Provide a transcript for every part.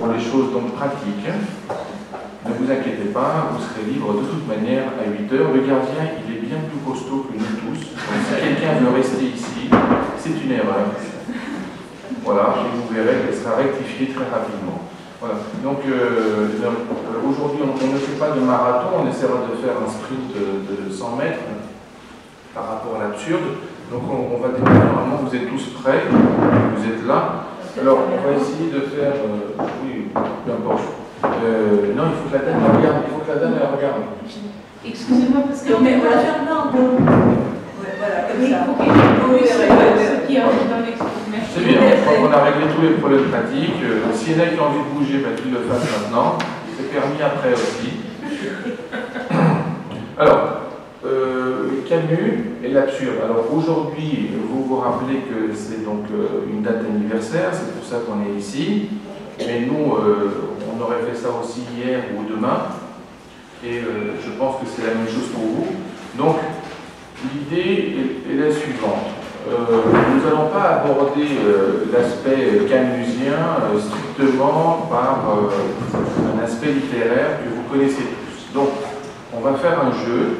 pour les choses donc pratiques. Ne vous inquiétez pas, vous serez libre de toute manière à 8 heures. Le gardien, il est bien plus costaud que nous tous. Donc, si quelqu'un veut rester ici, c'est une erreur. Voilà, et vous verrez qu'elle sera rectifiée très rapidement. Voilà. Donc, aujourd'hui, on ne fait pas de marathon, on essaiera de faire un sprint de 100 mètres par rapport à l'absurde. Donc, on va démarrer. Normalement, vous êtes tous prêts, vous êtes là. Alors, on va essayer de faire. Oui, peu importe. Non, il faut que la dame la regarde. Il faut que la dame la regarde. Excusez-moi, parce que. Mais on va faire là un peu. Ouais, voilà, comme ça. Oui, c'est bien, je crois qu'on a réglé tous les problèmes pratiques. S'il y en a qui ont envie de bouger, ben, qu'ils le fassent maintenant. C'est permis après aussi. Alors, Camus et l'absurde. Alors aujourd'hui, vous vous rappelez que c'est donc une date anniversaire, c'est pour ça qu'on est ici. Mais nous, on aurait fait ça aussi hier ou demain. Et je pense que c'est la même chose pour vous. Donc, l'idée est la suivante. Nous n'allons pas aborder l'aspect camusien strictement par un aspect littéraire que vous connaissez tous. Donc, on va faire un jeu.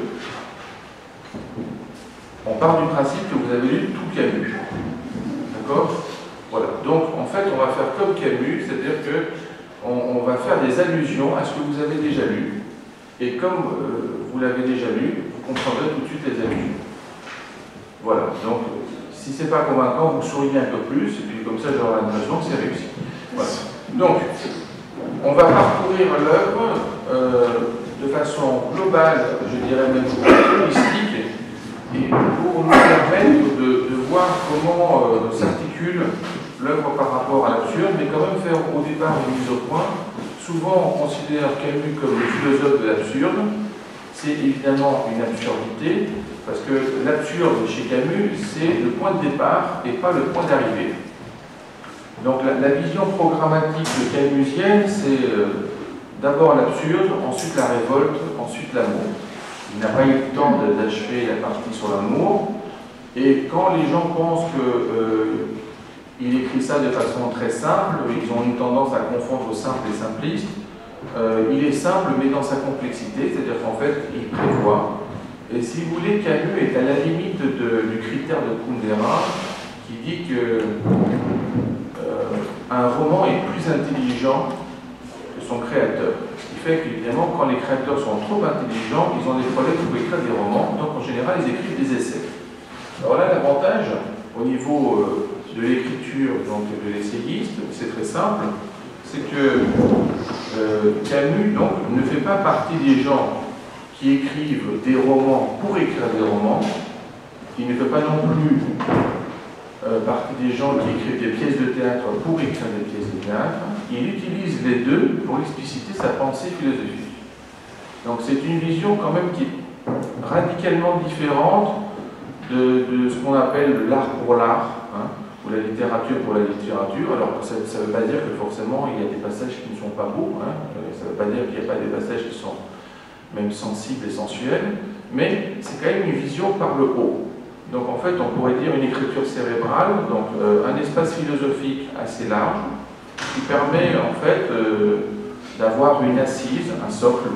On part du principe que vous avez lu tout Camus. D'accord? Voilà. Donc, en fait, on va faire comme Camus, c'est-à-dire qu'on va faire des allusions à ce que vous avez déjà lu. Et comme vous l'avez déjà lu, vous comprendrez tout de suite les allusions. Voilà. Donc, si ce n'est pas convaincant, vous souriez un peu plus, et puis comme ça, j'aurai l'impression que c'est réussi. Voilà. Donc, on va parcourir l'œuvre de façon globale, je dirais même holistique, et pour nous permettre de voir comment s'articule l'œuvre par rapport à l'absurde, mais quand même faire au départ une mise au point. Souvent, on considère Camus comme le philosophe de l'absurde. C'est évidemment une absurdité, parce que l'absurde chez Camus, c'est le point de départ et pas le point d'arrivée. Donc la vision programmatique camusienne, c'est d'abord l'absurde, ensuite la révolte, ensuite l'amour. Il n'a pas eu le temps d'achever la partie sur l'amour, et quand les gens pensent qu'il écrit ça de façon très simple, ils ont une tendance à confondre simple et simpliste. Il est simple, mais dans sa complexité, c'est-à-dire qu'en fait, il prévoit. Et si vous voulez, Camus est à la limite du critère de Kundera, qui dit que un roman est plus intelligent que son créateur. Ce qui fait qu'évidemment, quand les créateurs sont trop intelligents, ils ont des problèmes pour écrire des romans, donc en général, ils écrivent des essais. Alors là, l'avantage, au niveau de l'écriture, donc de l'essayiste, c'est très simple, c'est que Camus donc, ne fait pas partie des gens qui écrivent des romans pour écrire des romans, il ne fait pas non plus partie des gens qui écrivent des pièces de théâtre pour écrire des pièces de théâtre. Il utilise les deux pour expliciter sa pensée philosophique. Donc c'est une vision quand même qui est radicalement différente de ce qu'on appelle l'art pour l'art, hein, ou la littérature pour la littérature. Alors ça ne veut pas dire que forcément il y a des passages qui ne sont pas beaux, hein, ça ne veut pas dire qu'il n'y a pas des passages qui sont même sensibles et sensuels, mais c'est quand même une vision par le haut. Donc en fait, on pourrait dire une écriture cérébrale, donc un espace philosophique assez large, qui permet en fait d'avoir une assise, un socle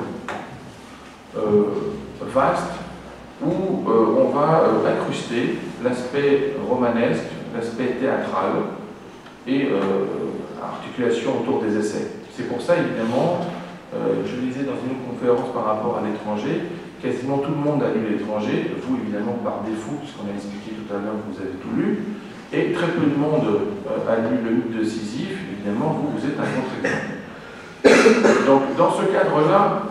vaste, où on va incruster l'aspect romanesque, l'aspect théâtral et articulation autour des essais. C'est pour ça, évidemment, je lisais dans une conférence par rapport à l'étranger, quasiment tout le monde a lu l'étranger, vous évidemment par défaut, puisqu'on a expliqué tout à l'heure que vous avez tout lu, et très peu de monde a lu le mythe de Sisyphe, évidemment, vous êtes un contre-exemple. Donc, dans ce cadre-là,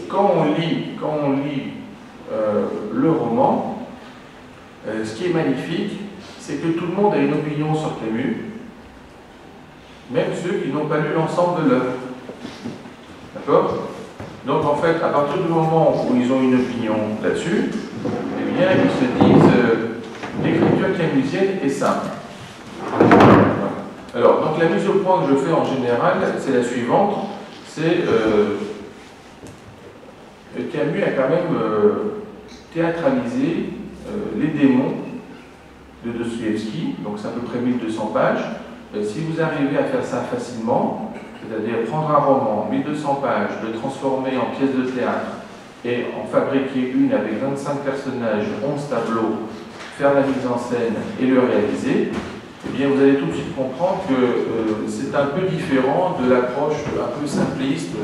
quand on lit le roman, ce qui est magnifique, c'est que tout le monde a une opinion sur Camus, même ceux qui n'ont pas lu l'ensemble de l'œuvre. D'accord? Donc en fait, à partir du moment où ils ont une opinion là-dessus, eh bien, ils se disent l'écriture camusienne est simple. Alors, donc la mise au point que je fais en général, c'est la suivante, c'est Camus a quand même théâtralisé les démons de Dostoïevski, donc c'est à peu près 1200 pages, si vous arrivez à faire ça facilement, c'est-à-dire prendre un roman, 1200 pages, le transformer en pièce de théâtre et en fabriquer une avec 25 personnages, 11 tableaux, faire la mise en scène et le réaliser, eh bien vous allez tout de suite comprendre que c'est un peu différent de l'approche un peu simpliste.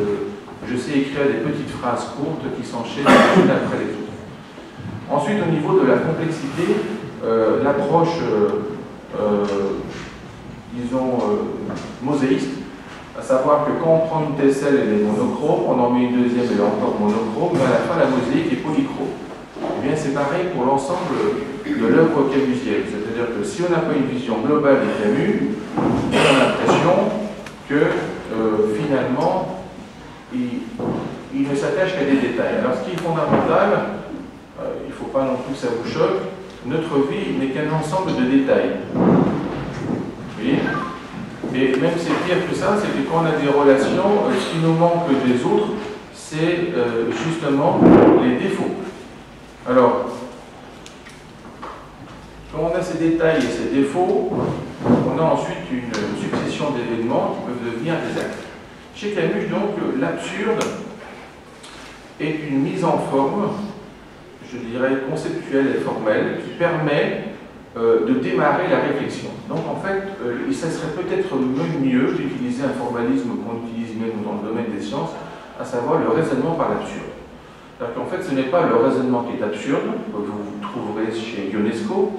Je sais écrire des petites phrases courtes qui s'enchaînent les unes après les autres. Ensuite, au niveau de la complexité, l'approche, disons, mosaïste, à savoir que quand on prend une tesselle, elle est monochrome, on en met une deuxième, elle est encore monochrome, mais à la fin, la mosaïque est polychrome. Eh bien, c'est pareil pour l'ensemble de l'œuvre camusienne. C'est-à-dire que si on n'a pas une vision globale de Camus, on a l'impression que, finalement, il ne s'attache qu'à des détails. Alors, ce qui est fondamental, il ne faut pas non plus que ça vous choque, notre vie n'est qu'un ensemble de détails. Vous voyez ? Et même c'est pire que ça, c'est que quand on a des relations, ce qui nous manque des autres, c'est justement les défauts. Alors, quand on a ces détails et ces défauts, on a ensuite une succession d'événements qui peuvent devenir des actes. Chez Camus, donc, l'absurde est une mise en forme, je dirais conceptuelle et formelle, qui permet de démarrer la réflexion. Donc en fait, ça serait peut-être mieux d'utiliser un formalisme qu'on utilise même dans le domaine des sciences, à savoir le raisonnement par l'absurde. C'est-à-dire qu'en fait, ce n'est pas le raisonnement qui est absurde, que vous trouverez chez Ionesco,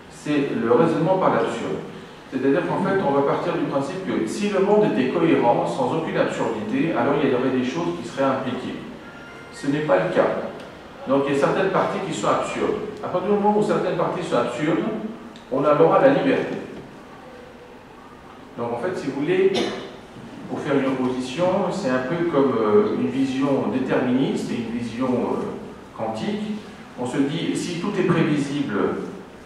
c'est le raisonnement par l'absurde. C'est-à-dire qu'en fait, on va partir du principe que si le monde était cohérent, sans aucune absurdité, alors il y aurait des choses qui seraient impliquées. Ce n'est pas le cas. Donc il y a certaines parties qui sont absurdes. À partir du moment où certaines parties sont absurdes, on aura la liberté. Donc en fait, si vous voulez, pour faire une opposition, c'est un peu comme une vision déterministe et une vision quantique. On se dit, si tout est prévisible,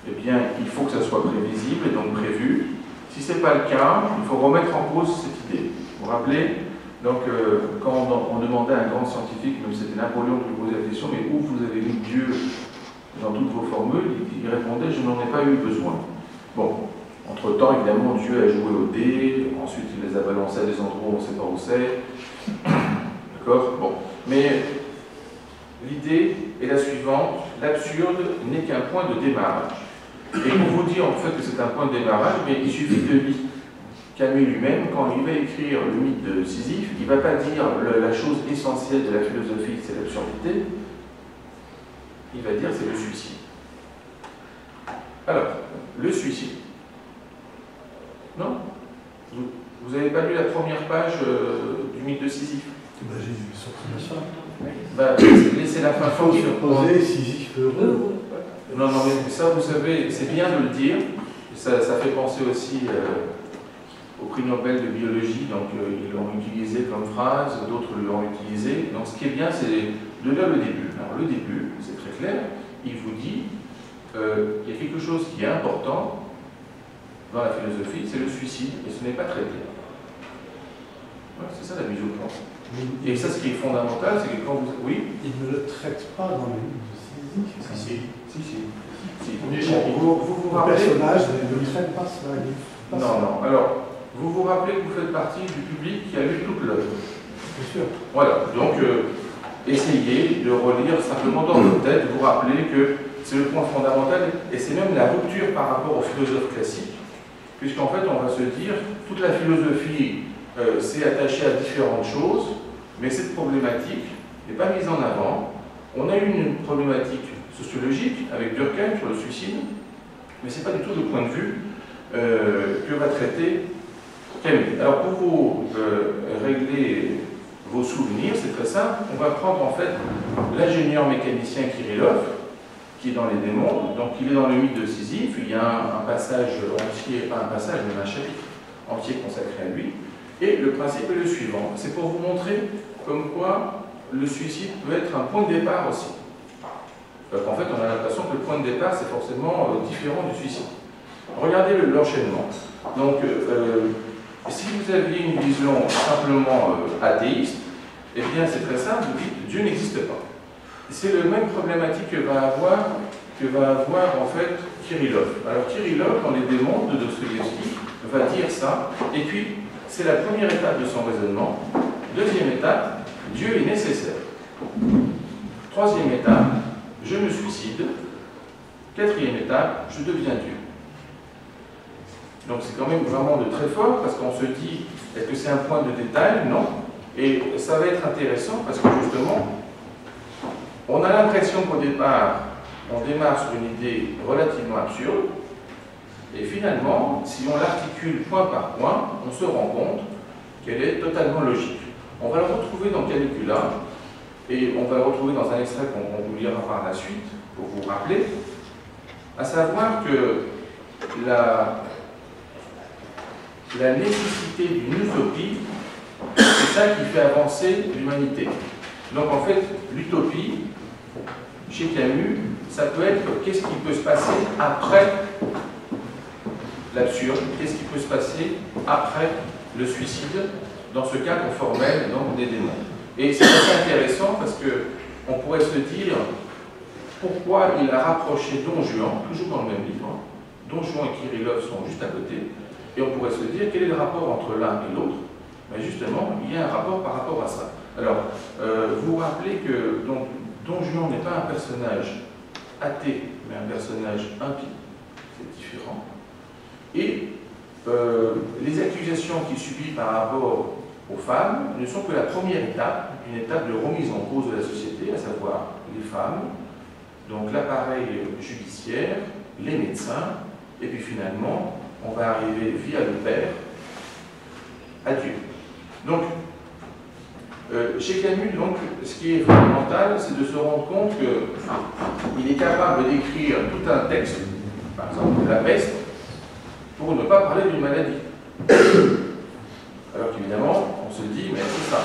eh bien, il faut que ça soit prévisible et donc prévu. Si ce n'est pas le cas, il faut remettre en cause cette idée. Vous vous rappelez? Donc, quand on demandait à un grand scientifique, même c'était Napoléon qui lui posait la question, mais où vous avez mis Dieu dans toutes vos formules, il répondait, je n'en ai pas eu besoin. Bon, entre-temps, évidemment, Dieu a joué au dé, ensuite il les a balancés à des endroits où on ne sait pas où c'est. D'accord? Bon. Mais l'idée est la suivante, l'absurde n'est qu'un point de démarrage. Et pour vous dire en fait que c'est un point de démarrage, mais il suffit de lire. Camus lui-même, quand il va écrire le mythe de Sisyphe, il ne va pas dire la chose essentielle de la philosophie, c'est l'absurdité, il va dire c'est le suicide. Alors, le suicide. Non? Vous n'avez pas lu la première page du mythe de Sisyphe? Bah, j'ai vu surtout la fin. Bah, laissez la fin Faut se poser Sisyphe heureux. Non, non, mais ça, vous savez, c'est bien de le dire. Ça fait penser aussi au prix Nobel de biologie, donc ils l'ont utilisé comme phrase, d'autres l'ont utilisé. Donc ce qui est bien, c'est de lire le début. Alors le début, c'est très clair, il vous dit il y a quelque chose qui est important dans la philosophie, c'est le suicide, et ce n'est pas traité. Voilà, c'est ça la mise au point. Et ça, ce qui est fondamental, c'est que quand vous... Oui? Il ne le traite pas dans le livre de Sisyphe. Si. Vous rappelez... personnage ne traite pas cela. Non, non. Alors, vous vous rappelez que vous faites partie du public qui a lu toute l'œuvre. Bien sûr. Voilà. Donc, essayez de relire simplement dans votre tête, vous rappelez que c'est le point fondamental, et c'est même la rupture par rapport aux philosophes classiques, puisqu'en fait, on va se dire, toute la philosophie s'est attachée à différentes choses, mais cette problématique n'est pas mise en avant. On a eu une problématique sociologique avec Durkheim sur le suicide, mais ce n'est pas du tout le point de vue que va traiter Camus. Alors pour vous régler vos souvenirs, c'est très simple, on va prendre en fait l'ingénieur mécanicien Kirillov, qui est dans les démons, donc il est dans le mythe de Sisyphe, il y a un passage entier, pas un passage, mais un chapitre entier consacré à lui, et le principe est le suivant, c'est pour vous montrer comme quoi le suicide peut être un point de départ aussi. En fait, on a l'impression que le point de départ, c'est forcément différent du suicide. Regardez l'enchaînement. Donc, si vous aviez une vision simplement athéiste, eh bien, c'est très simple, vous dites Dieu n'existe pas. C'est la même problématique que va avoir en fait Kirillov. Alors, Kirillov, dans les démons de Dostoïevski, va dire ça, et puis c'est la première étape de son raisonnement. Deuxième étape, Dieu est nécessaire. Troisième étape, je me suicide. Quatrième étape, je deviens Dieu. Donc c'est quand même vraiment de très fort, parce qu'on se dit, est-ce que c'est un point de détail? Non. Et ça va être intéressant, parce que justement, on a l'impression qu'au départ, on démarre sur une idée relativement absurde, et finalement, si on l'articule point par point, on se rend compte qu'elle est totalement logique. On va le retrouver dans Caligula, et on va le retrouver dans un extrait qu'on vous lira par la suite, pour vous rappeler, à savoir que la nécessité d'une utopie, c'est ça qui fait avancer l'humanité. Donc en fait, l'utopie, chez Camus, ça peut être qu'est-ce qui peut se passer après l'absurde, qu'est-ce qui peut se passer après le suicide, dans ce cadre formel donc, des démons. Et c'est assez intéressant parce qu'on pourrait se dire pourquoi il a rapproché Don Juan, toujours dans le même livre, Don Juan et Kirillov sont juste à côté, et on pourrait se dire quel est le rapport entre l'un et l'autre. Mais justement, il y a un rapport par rapport à ça. Alors, vous vous rappelez que donc, Don Juan n'est pas un personnage athée, mais un personnage impie, c'est différent. Et les accusations qu'il subit par rapport aux femmes ne sont que la première étape, une étape de remise en cause de la société, à savoir les femmes, donc l'appareil judiciaire, les médecins, et puis finalement, on va arriver via le Père à Dieu. Donc, chez Camus, donc, ce qui est fondamental, c'est de se rendre compte qu'il est capable d'écrire tout un texte, par exemple la peste, pour ne pas parler d'une maladie. Alors qu'évidemment, on se dit, mais c'est ça.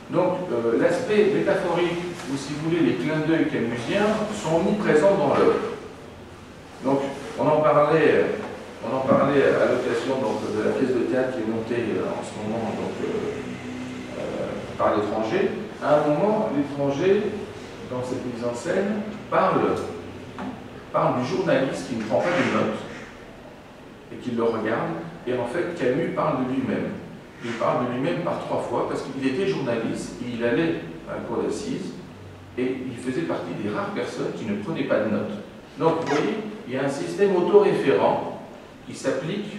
Donc, l'aspect métaphorique, ou si vous voulez, les clins d'œil camusiens, sont omniprésents dans l'œuvre. Donc, on en parlait à l'occasion de la pièce de théâtre qui est montée en ce moment donc, par l'étranger. À un moment, l'étranger, dans cette mise en scène, parle du journaliste qui ne prend pas de notes et qui le regarde. Et en fait, Camus parle de lui-même. Il parle de lui-même par 3 fois parce qu'il était journaliste, et il allait à la cour d'assises et il faisait partie des rares personnes qui ne prenaient pas de notes. Donc, vous voyez, il y a un système autoréférent qui s'applique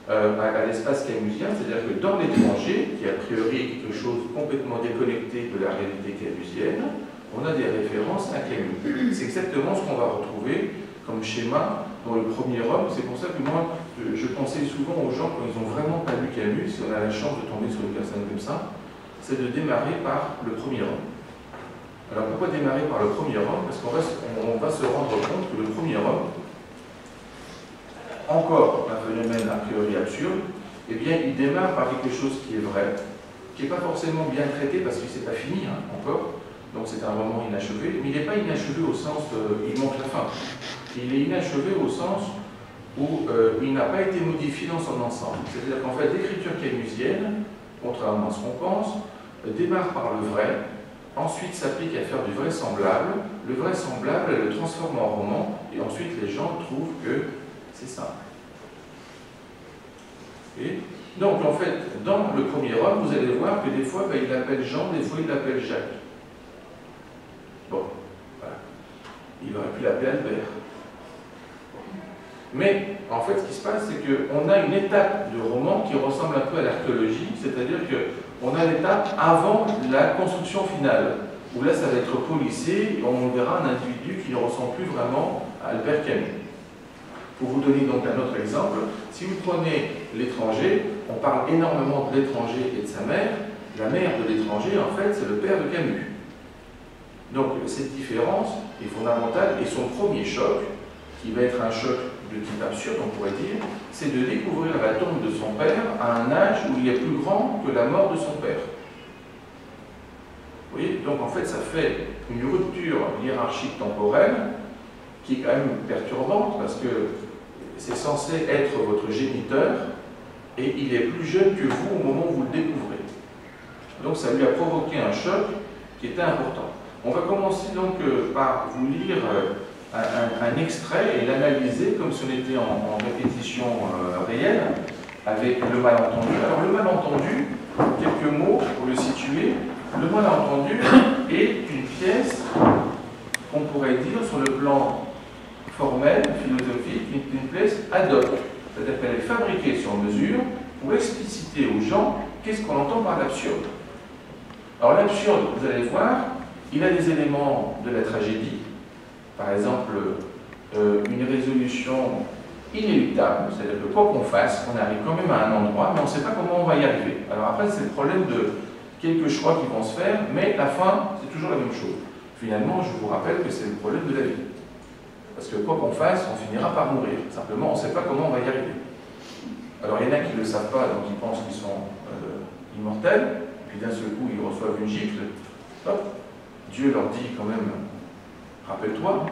à l'espace camusien, c'est-à-dire que dans l'étranger, qui a priori est quelque chose complètement déconnecté de la réalité camusienne, on a des références à Camus. C'est exactement ce qu'on va retrouver comme schéma dans le premier homme. C'est pour ça que moi, je conseille souvent aux gens, quand ils n'ont vraiment pas lu Camus, si on a la chance de tomber sur une personne comme ça, c'est de démarrer par le premier homme. Alors pourquoi démarrer par le premier homme? Parce qu'on va se rendre compte que le premier homme, encore un phénomène a priori absurde, eh bien il démarre par quelque chose qui est vrai, qui n'est pas forcément bien traité parce qu'il ne s'est pas fini encore, donc c'est un roman inachevé, mais il n'est pas inachevé au sens il manque la fin. Il est inachevé au sens où il n'a pas été modifié dans son ensemble. C'est-à-dire qu'en fait l'écriture camusienne, contrairement à ce qu'on pense, démarre par le vrai, ensuite s'applique à faire du vraisemblable, le vraisemblable elle le transforme en roman, et ensuite les gens trouvent que c'est ça. Et donc en fait, dans le premier homme, vous allez voir que des fois il l'appelle Jean, des fois il l'appelle Jacques. Bon, voilà. Il aurait pu l'appeler Albert. Mais en fait, ce qui se passe, c'est qu'on a une étape de roman qui ressemble un peu à l'archéologie, c'est-à-dire qu'on a l'étape avant la construction finale, où là ça va être polissé, et on verra un individu qui ne ressemble plus vraiment à Albert Camus. Pour vous donner donc un autre exemple, si vous prenez l'étranger, on parle énormément de l'étranger et de sa mère. La mère de l'étranger, en fait, c'est le père de Camus. Donc cette différence est fondamentale, et son premier choc, qui va être un choc de type absurde, on pourrait dire, c'est de découvrir la tombe de son père à un âge où il est plus grand que la mort de son père. Vous voyez, donc en fait ça fait une rupture hiérarchique temporelle qui est quand même perturbante parce que c'est censé être votre géniteur et il est plus jeune que vous au moment où vous le découvrez. Donc ça lui a provoqué un choc qui était important. On va commencer donc par vous lire un extrait et l'analyser comme si on était en répétition réelle avec le malentendu. Alors le malentendu, quelques mots pour le situer, le malentendu est une pièce qu'on pourrait dire sur le plan formel, philosophique, une pièce ad hoc, c'est-à-dire qu'elle est fabriquée sur mesure pour expliciter aux gens qu'est-ce qu'on entend par l'absurde. Alors l'absurde, vous allez voir, il a des éléments de la tragédie, par exemple une résolution inéluctable, c'est-à-dire que quoi qu'on fasse, on arrive quand même à un endroit, mais on ne sait pas comment on va y arriver. Alors après, c'est le problème de quelques choix qui vont se faire, mais la fin, c'est toujours la même chose. Finalement, je vous rappelle que c'est le problème de la vie. Parce que quoi qu'on fasse, on finira par mourir. Simplement, on ne sait pas comment on va y arriver. Alors il y en a qui ne le savent pas, donc ils pensent qu'ils sont immortels, puis d'un seul coup, ils reçoivent une gifle. Hop, Dieu leur dit quand même, rappelle-toi.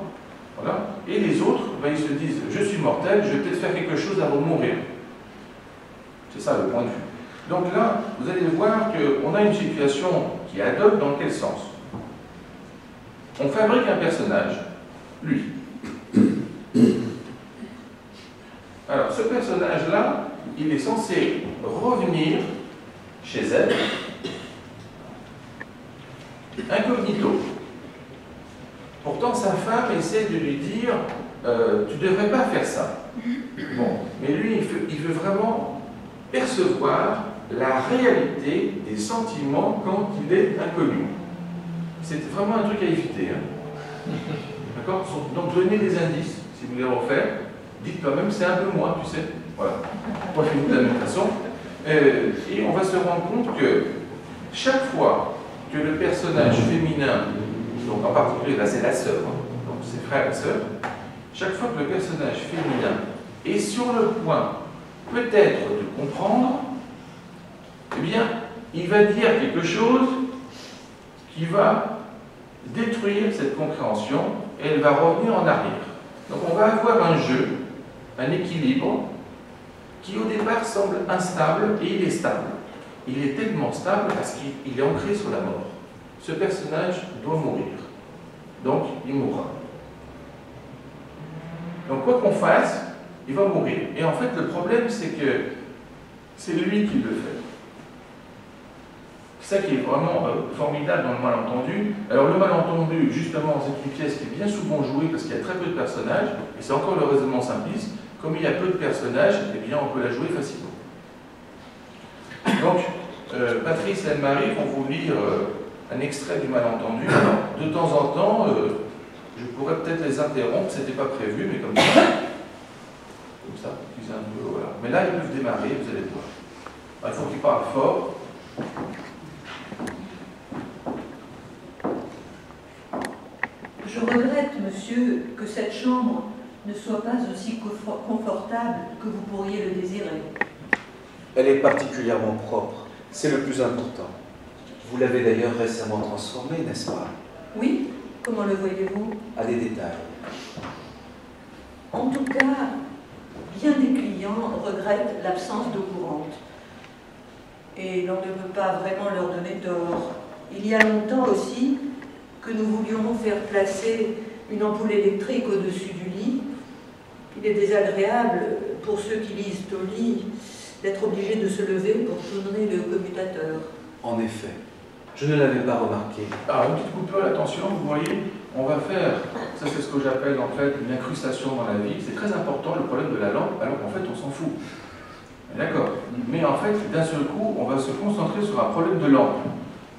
Voilà. Et les autres, ben, ils se disent, je suis mortel, je vais peut-être faire quelque chose avant de mourir. C'est ça le point de vue. Donc là, vous allez voir qu'on a une situation qui est ad hoc dans quel sens? On fabrique un personnage, lui. Alors, ce personnage-là, il est censé revenir chez elle, incognito. Pourtant, sa femme essaie de lui dire tu ne devrais pas faire ça. Bon, mais lui, il veut vraiment percevoir la réalité des sentiments quand il est inconnu. C'est vraiment un truc à éviter. Hein. D'accord? Donc, donnez des indices, si vous voulez refaire. Dites quand même, c'est un peu moi, tu sais. Voilà. Profitez de la même façon. Et on va se rendre compte que chaque fois que le personnage féminin, donc en particulier là c'est la sœur, hein, donc c'est frère et sœur, chaque fois que le personnage féminin est sur le point peut-être de comprendre, eh bien, il va dire quelque chose qui va détruire cette compréhension et elle va revenir en arrière. Donc on va avoir un jeu, un équilibre qui au départ semble instable et il est stable. Il est tellement stable parce qu'il est ancré sur la mort. Ce personnage doit mourir. Donc il mourra. Donc quoi qu'on fasse, il va mourir. Et en fait le problème c'est que c'est lui qui le fait. C'est ça qui est vraiment formidable dans le malentendu. Alors le malentendu, justement, c'est une pièce qui est bien souvent jouée parce qu'il y a très peu de personnages, et c'est encore le raisonnement simpliste. Comme il y a peu de personnages, eh bien on peut la jouer facilement. Donc, Patrice et Anne-Marie vont vous lire un extrait du malentendu. Alors, de temps en temps, je pourrais peut-être les interrompre, c'était pas prévu, mais comme ça, un peu, voilà. Mais là, ils peuvent démarrer, vous allez voir. Alors, il faut qu'ils parlent fort. Je regrette, monsieur, que cette chambre ne soit pas aussi confortable que vous pourriez le désirer. Elle est particulièrement propre, c'est le plus important. Vous l'avez d'ailleurs récemment transformée, n'est-ce pas? Oui, comment le voyez-vous? À des détails. En tout cas, bien des clients regrettent l'absence d'eau courante. Et l'on ne peut pas vraiment leur donner tort. Il y a longtemps aussi que nous voulions faire placer une ampoule électrique au-dessus du lit. Il est désagréable pour ceux qui lisent au lit d'être obligés de se lever pour tourner le commutateur. En effet, je ne l'avais pas remarqué. Alors, une petite coupure, attention, vous voyez, on va faire, ça c'est ce que j'appelle en fait une incrustation dans la vie. C'est très important le problème de la lampe, alors qu'en fait on s'en fout. D'accord? Mais en fait, d'un seul coup, on va se concentrer sur un problème de lampe.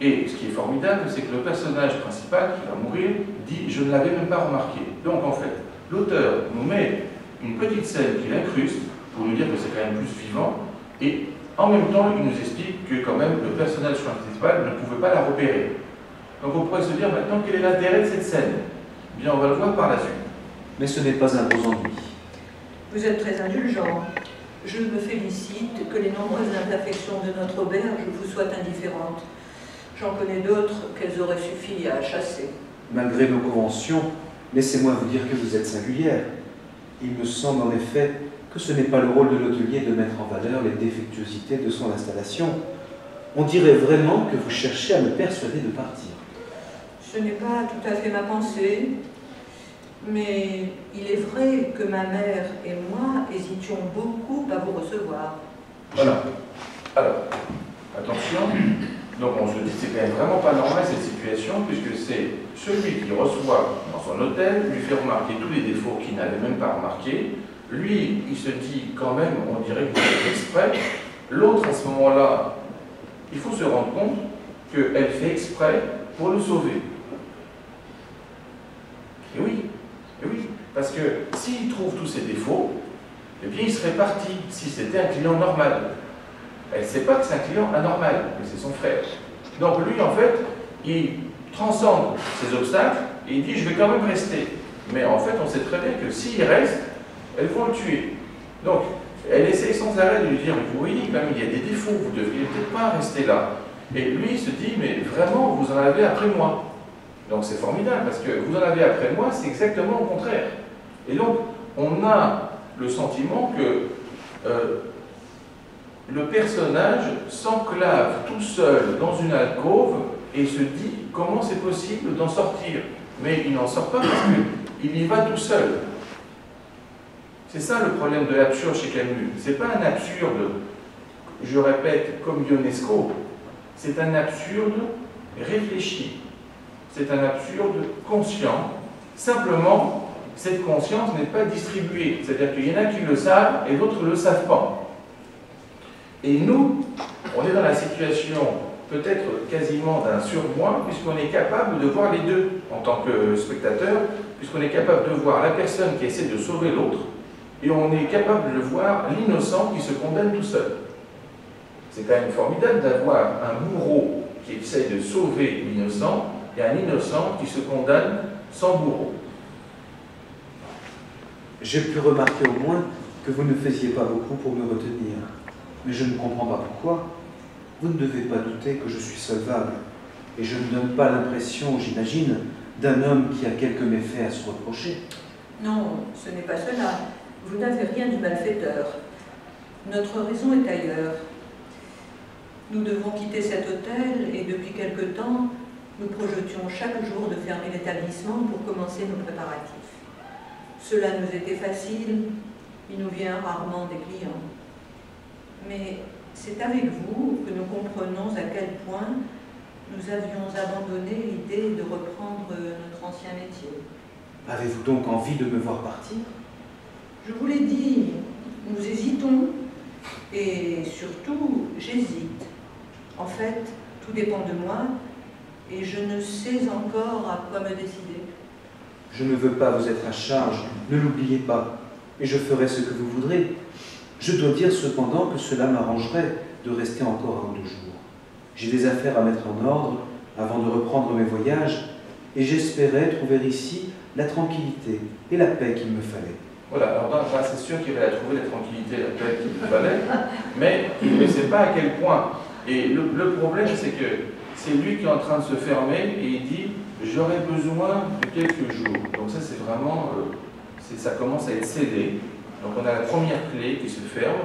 Et ce qui est formidable, c'est que le personnage principal qui va mourir dit « je ne l'avais même pas remarqué ». Donc en fait, l'auteur nous met une petite scène qui l'incruste pour nous dire que c'est quand même plus vivant, et en même temps, il nous explique que quand même le personnage principal ne pouvait pas la repérer. Donc on pourrait se dire maintenant quel est l'intérêt de cette scène? Eh bien, on va le voir par la suite. Mais ce n'est pas un gros ennui. Vous êtes très indulgent. Je me félicite que les nombreuses imperfections de notre auberge vous soient indifférentes. J'en connais d'autres qu'elles auraient suffi à chasser. Malgré nos conventions, laissez-moi vous dire que vous êtes singulière. Il me semble en effet que ce n'est pas le rôle de l'hôtelier de mettre en valeur les défectuosités de son installation. On dirait vraiment que vous cherchez à me persuader de partir. Ce n'est pas tout à fait ma pensée. Mais il est vrai que ma mère et moi hésitions beaucoup à vous recevoir. Voilà. Alors, attention. Donc on se dit que c'est quand même vraiment pas normal cette situation, puisque c'est celui qui reçoit dans son hôtel, lui fait remarquer tous les défauts qu'il n'avait même pas remarqués. Lui, il se dit quand même, on dirait que vous faites exprès. L'autre, à ce moment-là, il faut se rendre compte qu'elle fait exprès pour le sauver. Et oui, parce que s'il trouve tous ses défauts, eh bien il serait parti si c'était un client normal. Elle ne sait pas que c'est un client anormal, que c'est son frère. Donc lui, en fait, il transcende ces obstacles et il dit « je vais quand même rester ». Mais en fait, on sait très bien que s'il reste, elles vont le tuer. Donc, elle essaie sans arrêt de lui dire « vous voyez, quand même, il y a des défauts, vous ne devriez peut-être pas rester là ». Et lui, il se dit « mais vraiment, vous en avez après moi ». Donc c'est formidable, parce que vous en avez après moi, c'est exactement le contraire. Et donc, on a le sentiment que le personnage s'enclave tout seul dans une alcôve et se dit comment c'est possible d'en sortir. Mais il n'en sort pas parce qu'il y va tout seul. C'est ça le problème de l'absurde chez Camus. C'est pas un absurde, je répète, comme Ionesco. C'est un absurde réfléchi. C'est un absurde conscient. Simplement, cette conscience n'est pas distribuée. C'est-à-dire qu'il y en a qui le savent et d'autres ne le savent pas. Et nous, on est dans la situation peut-être quasiment d'un surmoi, puisqu'on est capable de voir les deux en tant que spectateur, puisqu'on est capable de voir la personne qui essaie de sauver l'autre, et on est capable de voir l'innocent qui se condamne tout seul. C'est quand même formidable d'avoir un bourreau qui essaie de sauver l'innocent, et un innocent qui se condamne sans bourreau. J'ai pu remarquer au moins que vous ne faisiez pas beaucoup pour me retenir. Mais je ne comprends pas pourquoi. Vous ne devez pas douter que je suis solvable. Et je ne donne pas l'impression, j'imagine, d'un homme qui a quelques méfaits à se reprocher. Non, ce n'est pas cela. Vous n'avez rien du malfaiteur. Notre raison est ailleurs. Nous devons quitter cet hôtel et depuis quelque temps, nous projetions chaque jour de fermer l'établissement pour commencer nos préparatifs. Cela nous était facile, il nous vient rarement des clients. Mais c'est avec vous que nous comprenons à quel point nous avions abandonné l'idée de reprendre notre ancien métier. Avez-vous donc envie de me voir partir? Je vous l'ai dit, nous hésitons, et surtout, j'hésite. En fait, tout dépend de moi, et je ne sais encore à quoi me décider. Je ne veux pas vous être à charge, ne l'oubliez pas, et je ferai ce que vous voudrez. Je dois dire cependant que cela m'arrangerait de rester encore 1 ou 2 jours. J'ai des affaires à mettre en ordre avant de reprendre mes voyages, et j'espérais trouver ici la tranquillité et la paix qu'il me fallait. Voilà, alors là, c'est sûr qu'il va la trouver, la tranquillité et la paix qu'il lui fallait, mais il ne sait pas à quel point. Et le problème, c'est que c'est lui qui est en train de se fermer et il dit « j'aurai besoin de quelques jours ». Donc ça, c'est vraiment, ça commence à être scellé. Donc on a la première clé qui se ferme.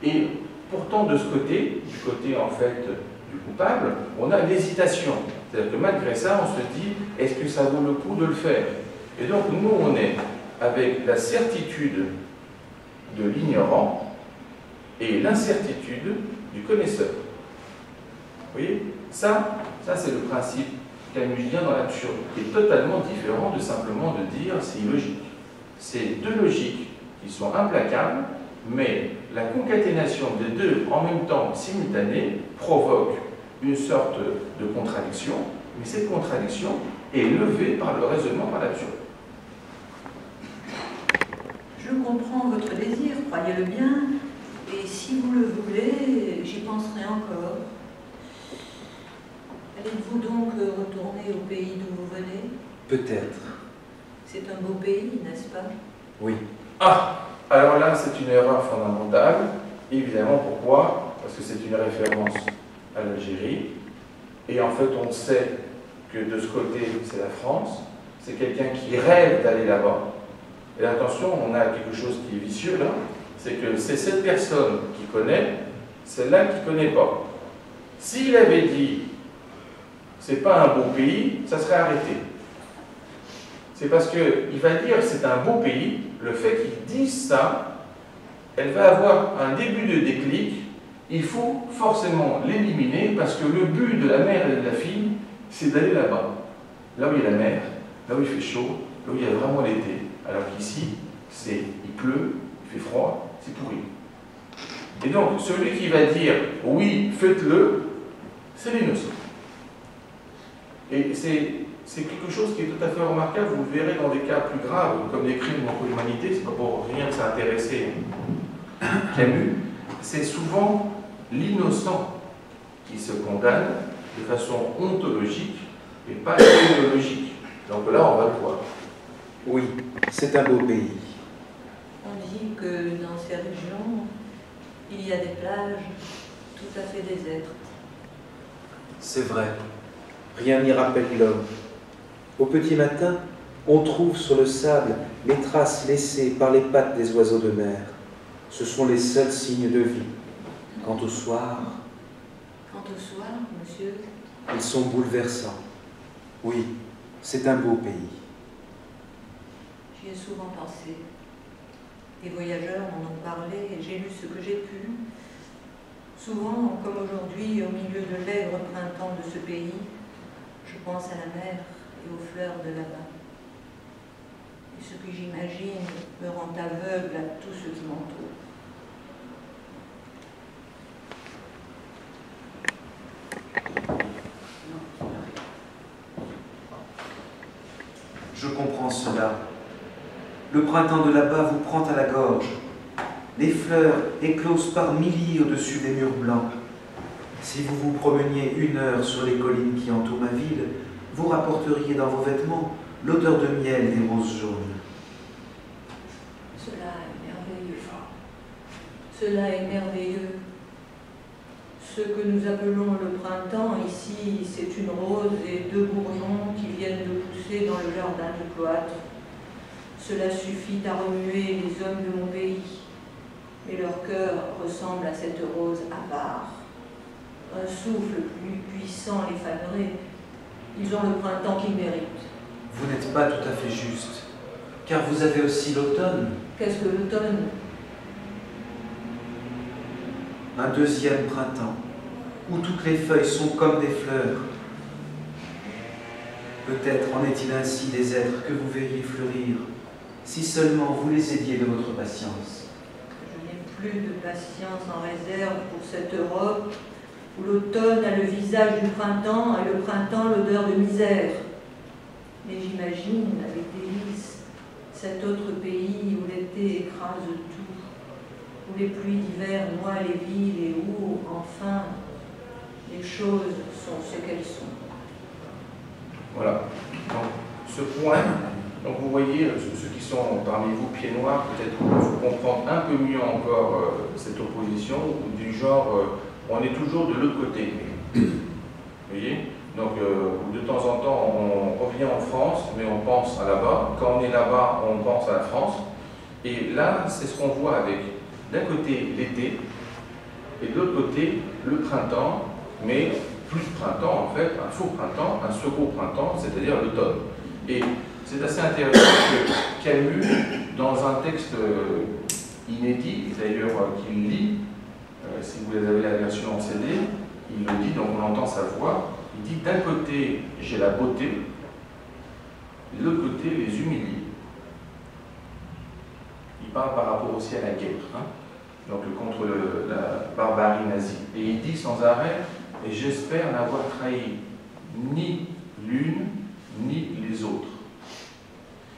Et pourtant, de ce côté, du côté en fait du coupable, on a l'hésitation. C'est-à-dire que malgré ça, on se dit « est-ce que ça vaut le coup de le faire ?» Et donc nous, on est avec la certitude de l'ignorant et l'incertitude du connaisseur. Vous voyez, ça c'est le principe camusien dans l'absurde, qui est totalement différent de simplement de dire c'est illogique. C'est 2 logiques qui sont implacables, mais la concaténation des 2 en même temps simultanée provoque une sorte de contradiction, mais cette contradiction est levée par le raisonnement, par l'absurde. Je comprends votre désir, croyez-le bien, et si vous le voulez, j'y penserai encore. Allez-vous donc retourner au pays d'où vous venez? Peut-être. C'est un beau pays, n'est-ce pas? Oui. Ah, alors là, c'est une erreur fondamentale. Évidemment, pourquoi? Parce que c'est une référence à l'Algérie. Et en fait, on sait que de ce côté, c'est la France. C'est quelqu'un qui rêve d'aller là-bas. Et attention, on a quelque chose qui est vicieux là. C'est que c'est cette personne qui connaît, celle-là qui ne connaît pas. S'il avait dit c'est pas un beau pays, ça serait arrêté. C'est parce qu'il va dire c'est un beau pays, le fait qu'il dise ça, elle va avoir un début de déclic, il faut forcément l'éliminer parce que le but de la mère et de la fille, c'est d'aller là-bas. Là où il y a la mer, là où il fait chaud, là où il y a vraiment l'été. Alors qu'ici, il pleut, il fait froid, c'est pourri. Et donc, celui qui va dire oui, faites-le, c'est l'innocent. Et c'est quelque chose qui est tout à fait remarquable, vous le verrez dans des cas plus graves, comme des crimes contre l'humanité, c'est pas pour rien que ça a intéressé Camus, c'est souvent l'innocent qui se condamne de façon ontologique et pas idéologique. Donc là, on va le voir. Oui, c'est un beau pays. On dit que dans ces régions, il y a des plages tout à fait désertes. C'est vrai, rien n'y rappelle l'homme. Au petit matin, on trouve sur le sable les traces laissées par les pattes des oiseaux de mer. Ce sont les seuls signes de vie. Quant au soir... Quant au soir, monsieur, ils sont bouleversants. Oui, c'est un beau pays. j'y ai souvent pensé. Les voyageurs m'en ont parlé et j'ai lu ce que j'ai pu. Souvent, comme aujourd'hui, au milieu de l'aigre printemps de ce pays, je pense à la mer et aux fleurs de là-bas. Et ce que j'imagine me rend aveugle à tout ce qui m'entoure. Je comprends cela. Le printemps de là-bas vous prend à la gorge. Les fleurs éclosent par milliers au-dessus des murs blancs. Si vous vous promeniez 1 heure sur les collines qui entourent ma ville, vous rapporteriez dans vos vêtements l'odeur de miel des roses jaunes. Cela est merveilleux. Cela est merveilleux. Ce que nous appelons le printemps, ici, c'est une rose et 2 bourgeons qui viennent de pousser dans le jardin du cloître. Cela suffit à remuer les hommes de mon pays, mais leur cœur ressemble à cette rose avare. Un souffle plus puissant les fanerait. Ils ont le printemps qu'ils méritent. Vous n'êtes pas tout à fait juste, car vous avez aussi l'automne. Qu'est-ce que l'automne? Un 2e printemps, où toutes les feuilles sont comme des fleurs. Peut-être en est-il ainsi des êtres que vous verriez fleurir, si seulement vous les aidiez de votre patience. Je n'ai plus de patience en réserve pour cette Europe où l'automne a le visage du printemps et le printemps l'odeur de misère. Mais j'imagine avec délice cet autre pays où l'été écrase tout, où les pluies d'hiver noient les villes et où, enfin, les choses sont ce qu'elles sont. Voilà. Donc, ce point, donc vous voyez, ceux qui sont parmi vous pieds noirs, peut-être vous comprendre un peu mieux encore cette opposition, du genre, on est toujours de l'autre côté. Vous voyez? Donc, de temps en temps, on revient en France, mais on pense à là-bas. Quand on est là-bas, on pense à la France. Et là, c'est ce qu'on voit avec, d'un côté, l'été, et de l'autre côté, le printemps, mais plus de printemps, en fait, un faux printemps, un second printemps, c'est-à-dire l'automne. Et c'est assez intéressant que Camus, dans un texte inédit, d'ailleurs qu'il lit, si vous avez la version en CD, il le dit, donc on entend sa voix, il dit d'un côté j'ai la beauté, de l'autre côté les humilie. Il parle par rapport aussi à la guerre, hein, donc contre la barbarie nazie. Et il dit sans arrêt, et j'espère n'avoir trahi ni l'une ni les autres.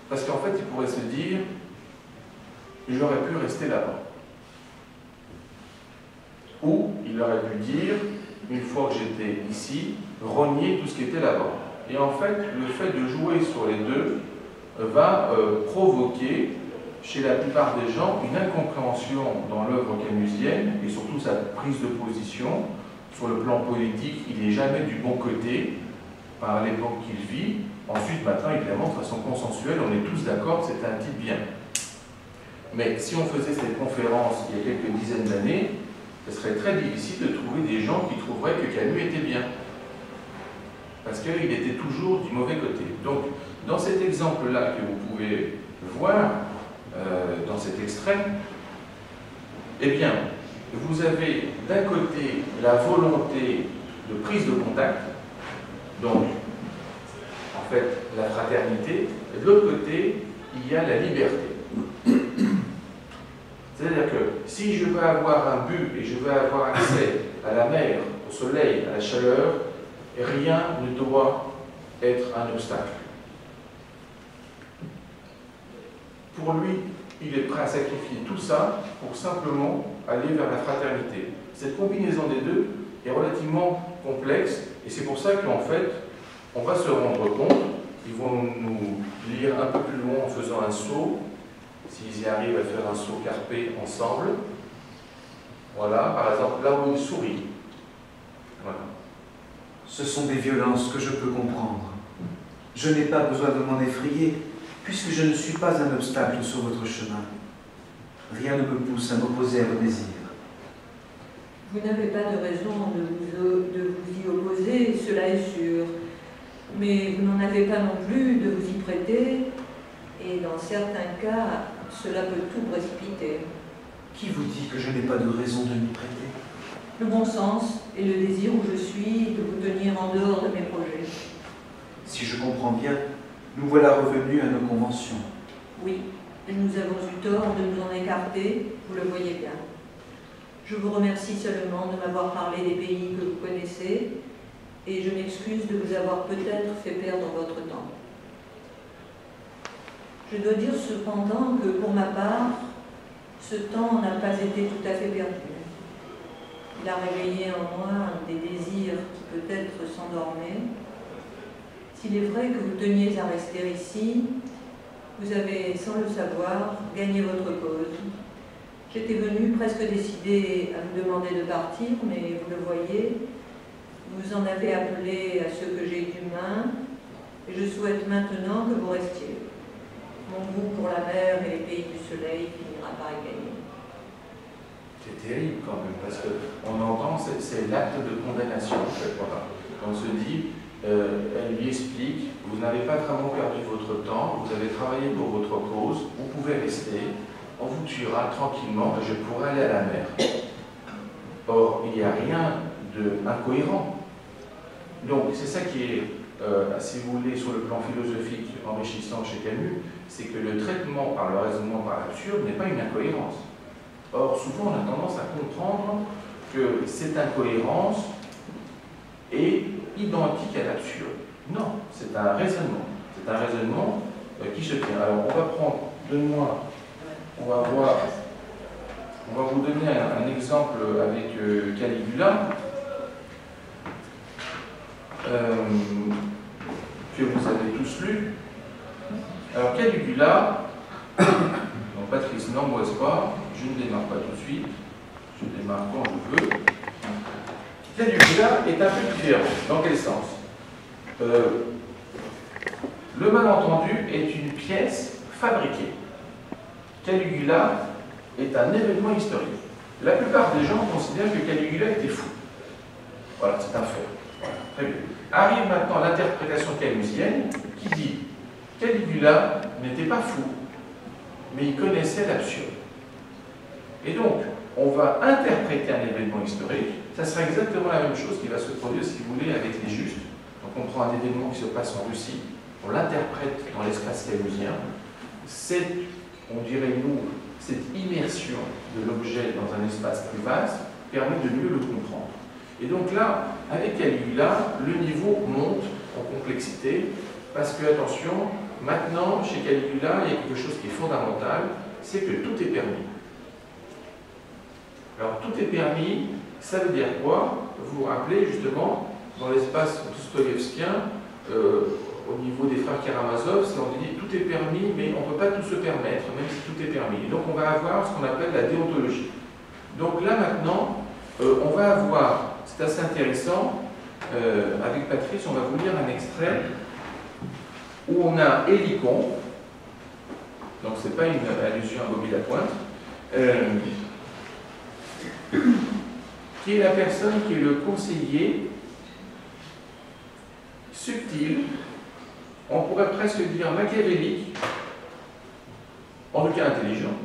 Parce qu'en fait, il pourrait se dire, j'aurais pu rester là-bas. Ou il aurait pu dire, une fois que j'étais ici, renier tout ce qui était là-bas. Et en fait, le fait de jouer sur les deux va provoquer chez la plupart des gens une incompréhension dans l'œuvre camusienne et surtout sa prise de position. Sur le plan politique, il n'est jamais du bon côté par l'époque qu'il vit. Ensuite, maintenant, évidemment, de façon consensuelle, on est tous d'accord que c'est un type bien. Mais si on faisait cette conférence il y a quelques dizaines d'années, ce serait très difficile de trouver des gens qui trouveraient que Camus était bien. parce qu'il était toujours du mauvais côté. Donc, dans cet exemple-là que vous pouvez voir, dans cet extrait, eh bien, vous avez d'un côté la volonté de prise de contact, donc, en fait, la fraternité, et de l'autre côté, il y a la liberté. C'est-à-dire que si je veux avoir un but et je veux avoir accès à la mer, au soleil, à la chaleur, rien ne doit être un obstacle. Pour lui, il est prêt à sacrifier tout ça pour simplement aller vers la fraternité. Cette combinaison des deux est relativement complexe et c'est pour ça qu'en fait, on va se rendre compte, ils vont nous lire un peu plus loin en faisant un saut, s'ils y arrivent à faire un saut carpé ensemble. Voilà, par exemple, là où il sourit. Voilà. Ce sont des violences que je peux comprendre. Je n'ai pas besoin de m'en effrayer, puisque je ne suis pas un obstacle sur votre chemin. Rien ne me pousse à m'opposer à vos désirs. Vous n'avez pas de raison de vous y opposer, cela est sûr. Mais vous n'en avez pas non plus de vous y prêter, et dans certains cas, cela peut tout précipiter. Qui vous dit que je n'ai pas de raison de m'y prêter? Le bon sens et le désir où je suis de vous tenir en dehors de mes projets. Si je comprends bien, nous voilà revenus à nos conventions. Oui, et nous avons eu tort de nous en écarter, vous le voyez bien. Je vous remercie seulement de m'avoir parlé des pays que vous connaissez, et je m'excuse de vous avoir peut-être fait perdre votre temps. Je dois dire cependant que pour ma part, ce temps n'a pas été tout à fait perdu. Il a réveillé en moi des désirs qui peut-être s'endormaient. S'il est vrai que vous teniez à rester ici, vous avez, sans le savoir, gagné votre cause. J'étais venue presque décidée à vous demander de partir, mais vous le voyez, vous en avez appelé à ce que j'ai d'humain, et je souhaite maintenant que vous restiez. Mon goût pour la mer et les pays du soleil finira par y gagner. C'est terrible quand même, parce qu'on entend, c'est l'acte de condamnation. En fait, voilà. On se dit, elle lui explique, vous n'avez pas vraiment perdu votre temps, vous avez travaillé pour votre cause, vous pouvez rester, on vous tuera tranquillement et je pourrai aller à la mer. Or, il n'y a rien d'incohérent. Donc, c'est ça qui est, si vous voulez, sur le plan philosophique enrichissant chez Camus, c'est que le traitement par le raisonnement par l'absurde n'est pas une incohérence. Or, souvent, on a tendance à comprendre que cette incohérence est identique à l'absurde. Non, c'est un raisonnement. C'est un raisonnement qui se tient. Alors, on va prendre, donne-moi, on va vous donner un exemple avec Caligula, que vous avez tous lu. Alors, Caligula, donc Patrice, n'angoisse pas, je ne démarre pas tout de suite, je démarre quand je veux. Caligula est un peu différent. Dans quel sens? Le malentendu est une pièce fabriquée. Caligula est un événement historique. La plupart des gens considèrent que Caligula était fou. Voilà, c'est un fait. Voilà, très bien. Arrive maintenant l'interprétation camusienne qui dit Caligula n'était pas fou, mais il connaissait l'absurde. Et donc, on va interpréter un événement historique, ça sera exactement la même chose qui va se produire, si vous voulez, avec les Justes. Donc on prend un événement qui se passe en Russie, on l'interprète dans l'espace camusien, c'est, on dirait nous, cette immersion de l'objet dans un espace plus vaste permet de mieux le comprendre. Et donc là, avec Caligula, le niveau monte en complexité, parce que, attention, maintenant, chez Caligula, il y a quelque chose qui est fondamental, c'est que tout est permis. Alors, tout est permis, ça veut dire quoi? Vous vous rappelez, justement, dans l'espace dostoïevskien, au niveau des frères Karamazov, on dit tout est permis, mais on ne peut pas tout se permettre, même si tout est permis. Et donc, on va avoir ce qu'on appelle la déontologie. Donc là, maintenant, on va avoir, c'est assez intéressant, avec Patrice, on va vous lire un extrait où on a Hélicon, donc c'est pas une allusion à Bobby Lapointe, qui est la personne qui est le conseiller subtil, on pourrait presque dire machiavélique, en tout cas intelligent.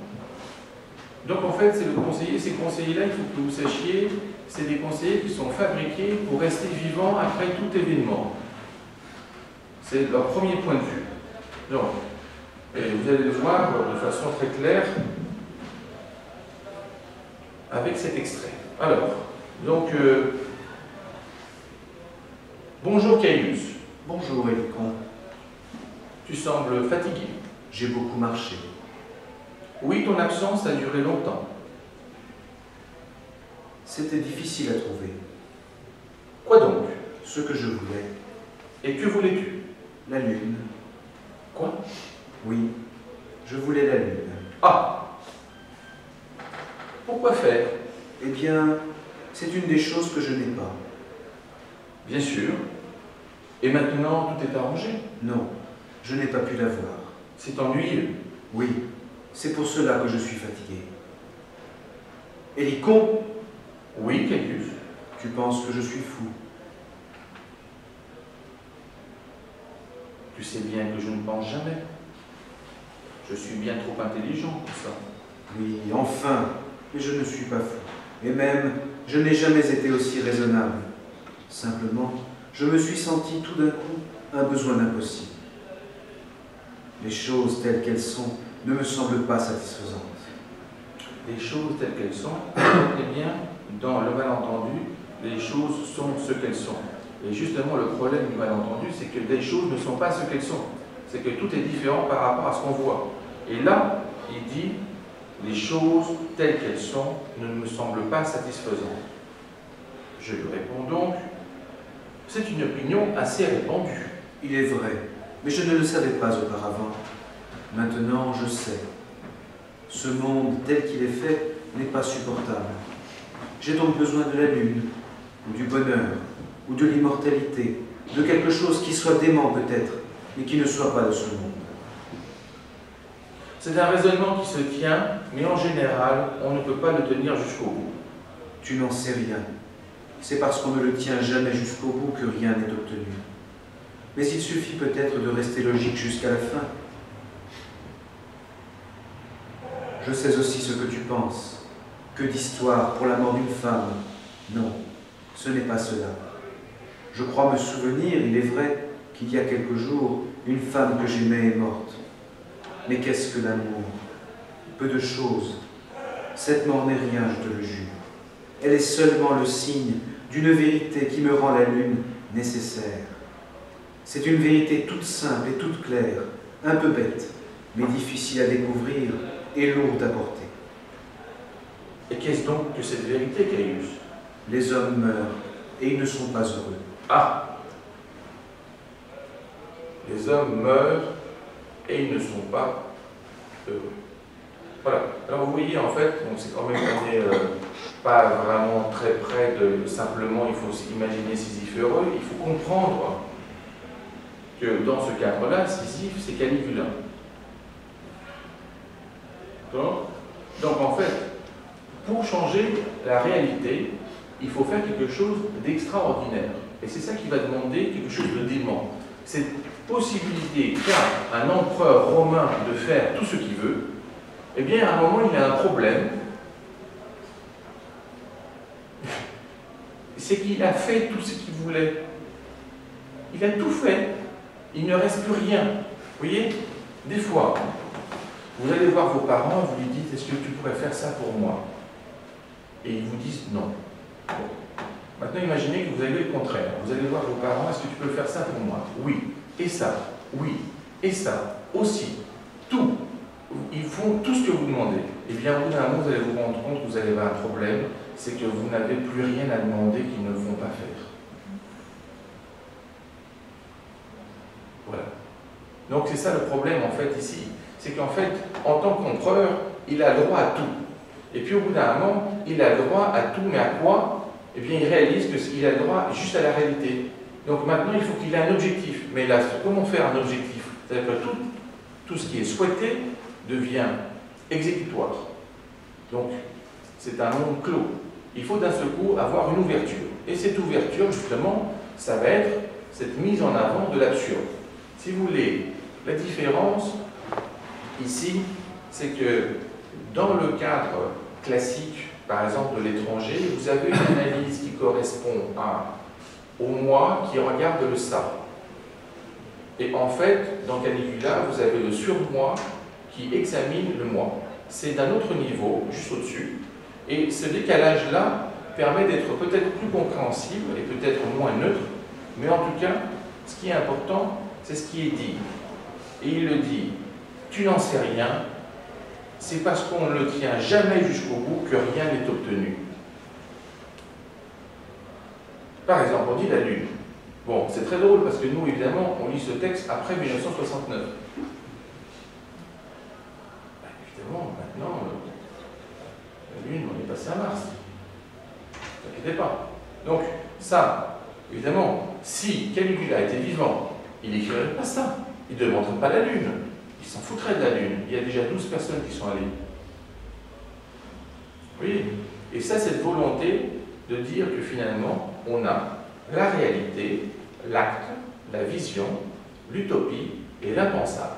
Donc en fait, c'est le conseiller, ces conseillers-là, il faut que vous sachiez, c'est des conseillers qui sont fabriqués pour rester vivants après tout événement. C'est leur premier point de vue. Donc, et vous allez le voir de façon très claire avec cet extrait. Alors, donc, bonjour Caius. Bonjour, Hélicon. Tu sembles fatigué. J'ai beaucoup marché. Oui, ton absence a duré longtemps. C'était difficile à trouver. Quoi donc? Ce que je voulais. Et que voulais-tu? La lune. Quoi? Oui, je voulais la lune. Ah! Pourquoi faire? Eh bien, c'est une des choses que je n'ai pas. Bien sûr. Et maintenant, tout est arrangé? Non, je n'ai pas pu la voir. C'est ennuyeux. Oui, c'est pour cela que je suis fatigué. Hélicon, Oui, Caius. tu penses que je suis fou. Tu sais bien que je ne pense jamais. Je suis bien trop intelligent pour ça. Oui, enfin, mais je ne suis pas fou. Et même, je n'ai jamais été aussi raisonnable. Simplement, je me suis senti tout d'un coup un besoin impossible. Les choses telles qu'elles sont ne me semblent pas satisfaisantes. Les choses telles qu'elles sont, eh bien, dans le malentendu, les choses sont ce qu'elles sont. Et justement, le problème du malentendu, c'est que les choses ne sont pas ce qu'elles sont. C'est que tout est différent par rapport à ce qu'on voit. Et là, il dit, les choses telles qu'elles sont ne me semblent pas satisfaisantes. Je lui réponds donc, c'est une opinion assez répandue. Il est vrai, mais je ne le savais pas auparavant. Maintenant, je sais. Ce monde tel qu'il est fait n'est pas supportable. J'ai donc besoin de la lune, ou du bonheur, ou de l'immortalité, de quelque chose qui soit dément peut-être, mais qui ne soit pas de ce monde. C'est un raisonnement qui se tient, mais en général, on ne peut pas le tenir jusqu'au bout. Tu n'en sais rien. C'est parce qu'on ne le tient jamais jusqu'au bout que rien n'est obtenu. Mais il suffit peut-être de rester logique jusqu'à la fin. Je sais aussi ce que tu penses. Que d'histoire pour la mort d'une femme. Non, ce n'est pas cela. Je crois me souvenir, il est vrai, qu'il y a quelques jours, une femme que j'aimais est morte. Mais qu'est-ce que l'amour? Peu de choses. Cette mort n'est rien, je te le jure. Elle est seulement le signe d'une vérité qui me rend la lune nécessaire. C'est une vérité toute simple et toute claire, un peu bête, mais difficile à découvrir et lourde à porter. Et qu'est-ce donc que cette vérité, Caius? Les hommes meurent et ils ne sont pas heureux. Ah! Les hommes meurent et ils ne sont pas heureux. Voilà. Alors vous voyez, en fait, c'est quand même pas vraiment très près de simplement, il faut s'imaginer Sisyphe heureux, il faut comprendre que dans ce cadre-là, Sisyphe, c'est Caligula. Donc en fait, pour changer la réalité, il faut faire quelque chose d'extraordinaire. Et c'est ça qui va demander quelque chose de dément. Cette possibilité qu'a un empereur romain de faire tout ce qu'il veut, eh bien, à un moment, il a un problème. C'est qu'il a fait tout ce qu'il voulait. Il a tout fait. Il ne reste plus rien. Vous voyez? Des fois, vous allez voir vos parents, vous lui dites, est-ce que tu pourrais faire ça pour moi? Et ils vous disent non. Bon. Maintenant, imaginez que vous avez le contraire. Vous allez voir vos parents, est-ce que tu peux faire ça pour moi? Oui. Et ça? Oui. Et ça? Aussi. Tout. Ils font tout ce que vous demandez. Et bien, au bout d'un moment, vous allez vous rendre compte que vous allez avoir un problème, c'est que vous n'avez plus rien à demander qu'ils ne vont pas faire. Voilà. Donc c'est ça le problème en fait ici. C'est qu'en fait, en tant qu'empereur, il a le droit à tout. Et puis au bout d'un moment, il a le droit à tout, mais à quoi? Eh bien, il réalise qu'il a le droit juste à la réalité. Donc maintenant, il faut qu'il ait un objectif. Mais là, comment faire un objectif? C'est-à-dire que tout ce qui est souhaité devient exécutoire. Donc, c'est un monde clos. Il faut d'un seul coup avoir une ouverture. Et cette ouverture, justement, ça va être cette mise en avant de l'absurde. Si vous voulez, la différence ici, c'est que dans le cadre classique, par exemple de l'étranger, vous avez une analyse qui correspond au moi qui regarde le ça. Et en fait, dans Caligula, vous avez le surmoi qui examine le moi. C'est d'un autre niveau, juste au-dessus. Et ce décalage-là permet d'être peut-être plus compréhensible et peut-être moins neutre, mais en tout cas, ce qui est important, c'est ce qui est dit. Et il le dit, tu n'en sais rien, c'est parce qu'on ne le tient jamais jusqu'au bout que rien n'est obtenu. Par exemple, on dit la Lune. Bon, c'est très drôle parce que nous, évidemment, on lit ce texte après 1969. Évidemment, maintenant, la Lune, on est passé à Mars. Ne vous inquiétez pas. Donc, ça, évidemment, si Caligula était vivant, il n'écrirait pas ça. Il ne demanderait pas la Lune. Il s'en foutrait de la Lune. Il y a déjà 12 personnes qui sont allées. Oui. Et ça, cette volonté de dire que finalement, on a la réalité, l'acte, la vision, l'utopie et l'impensable.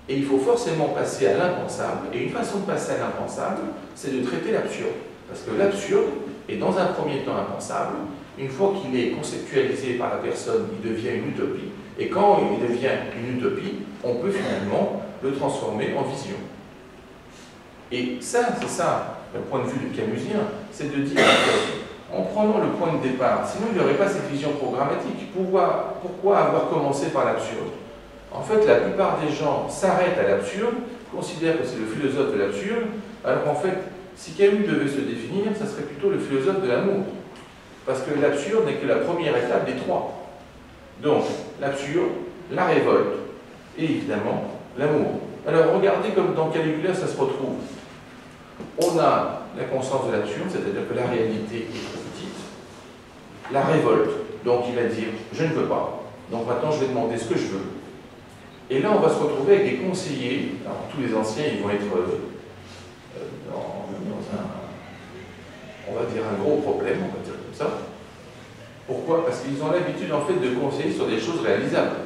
Et il faut forcément passer à l'impensable. Et une façon de passer à l'impensable, c'est de traiter l'absurde. Parce que l'absurde est dans un premier temps impensable. Une fois qu'il est conceptualisé par la personne, il devient une utopie. Et quand il devient une utopie, on peut finalement le transformer en vision. Et ça, c'est ça, le point de vue du camusien, c'est de dire en prenant le point de départ, sinon il n'y aurait pas cette vision programmatique. Pourquoi avoir commencé par l'absurde? En fait, la plupart des gens s'arrêtent à l'absurde, considèrent que c'est le philosophe de l'absurde, alors qu'en fait, si Camus devait se définir, ça serait plutôt le philosophe de l'amour. Parce que l'absurde n'est que la première étape des trois. Donc, l'absurde, la révolte, et évidemment, l'amour. Alors, regardez comme dans Caligula, ça se retrouve. On a la conscience de l'absurde, c'est-à-dire que la réalité est trop petite. La révolte, donc il va dire « je ne veux pas ». Donc maintenant, je vais demander ce que je veux. Et là, on va se retrouver avec des conseillers. Alors, tous les anciens, ils vont être dans on va dire, un gros problème, on va dire comme ça. Pourquoi? Parce qu'ils ont l'habitude, en fait, de conseiller sur des choses réalisables.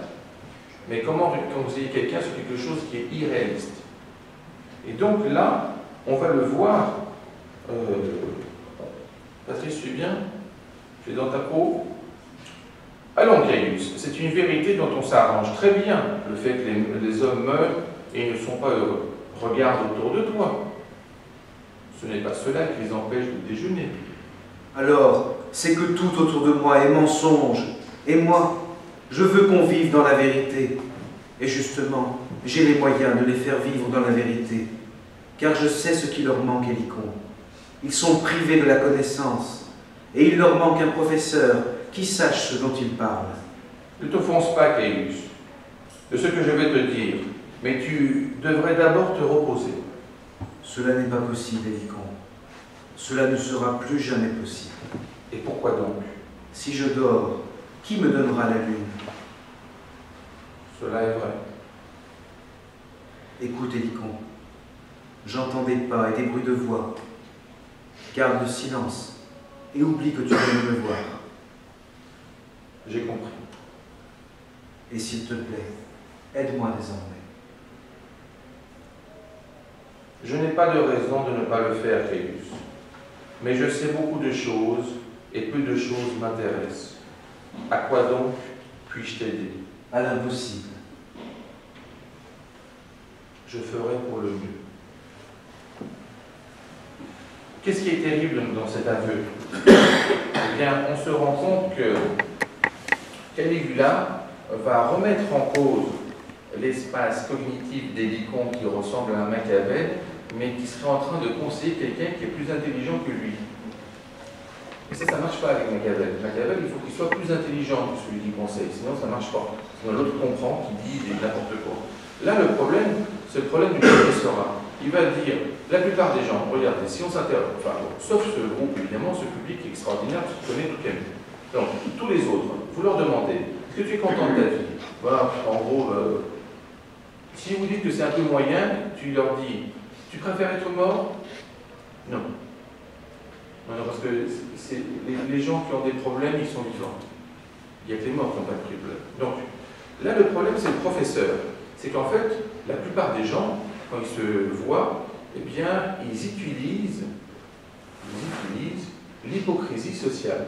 Mais comment conseiller quelqu'un sur quelque chose qui est irréaliste? Et donc là, on va le voir. Patrice, tu es bien? Tu es dans ta peau? Allons, Caius, c'est une vérité dont on s'arrange très bien, le fait que les hommes meurent et ne sont pas heureux. Regarde autour de toi. Ce n'est pas cela qui les empêche de déjeuner. Alors, c'est que tout autour de moi est mensonge. Et moi, je veux qu'on vive dans la vérité. Et justement, j'ai les moyens de les faire vivre dans la vérité. Car je sais ce qui leur manque, Hélicon. Ils sont privés de la connaissance. Et il leur manque un professeur qui sache ce dont ils parlent. Ne t'offense pas, Caius, de ce que je vais te dire, mais tu devrais d'abord te reposer. Cela n'est pas possible, Hélicon. Cela ne sera plus jamais possible. Et pourquoi donc? Si je dors, qui me donnera la lune? Cela est vrai. Écoute, Hélicon. J'entends des pas et des bruits de voix. Garde le silence et oublie que tu viens de me voir. J'ai compris. Et s'il te plaît, aide-moi désormais. Je n'ai pas de raison de ne pas le faire, Caius. Mais je sais beaucoup de choses et peu de choses m'intéressent. À quoi donc puis-je t'aider? À l'impossible. Je ferai pour le mieux. Qu'est-ce qui est terrible dans cet aveu? Eh bien, on se rend compte que Caligula va remettre en cause l'espace cognitif d'Hélicon qui ressemble à un Machiavel, mais qui serait en train de conseiller quelqu'un qui est plus intelligent que lui. Et ça ne marche pas avec Machiavel. Machiavel, il faut qu'il soit plus intelligent que celui qui conseille, sinon ça ne marche pas. Sinon l'autre comprend, qui dit n'importe quoi. Là, le problème, c'est le problème du professorat. Il va dire, la plupart des gens, regardez, si on s'interroge, enfin, sauf ce groupe, évidemment, ce public extraordinaire, parce qu'il connaît tout Camus. Donc, tous les autres, vous leur demandez, est-ce que tu es content de ta vie? Voilà, en gros, si vous dites que c'est un peu moyen, tu leur dis, tu préfères être mort? Non. Non, parce que les gens qui ont des problèmes, ils sont vivants. Il n'y a que les morts qui n'ont pas pris le problème. Donc, là, le problème, c'est le professeur. C'est qu'en fait, la plupart des gens, quand ils se voient, eh bien, ils utilisent l'hypocrisie sociale.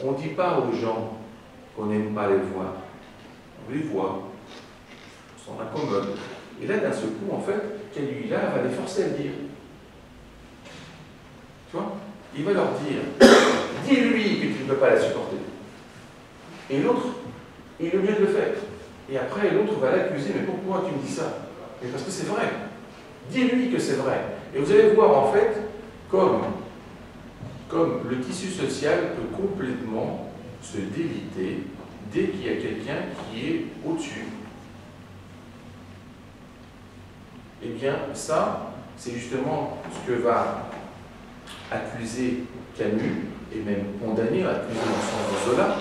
On ne dit pas aux gens qu'on n'aime pas les voir. On les voit. On s'en accommode. Et là, d'un seul coup, en fait, Caligula va les forcer à le dire. Tu vois? Il va leur dire, dis-lui que tu ne peux pas la supporter. Et l'autre, il est obligé de le faire. Et après, l'autre va l'accuser, mais pourquoi tu me dis ça? Mais parce que c'est vrai. Dis-lui que c'est vrai. Et vous allez voir, en fait, comme le tissu social peut complètement se déliter dès qu'il y a quelqu'un qui est au-dessus. Eh bien, ça, c'est justement ce que va accuser Camus, et même condamner, accuser dans le sens de Zola,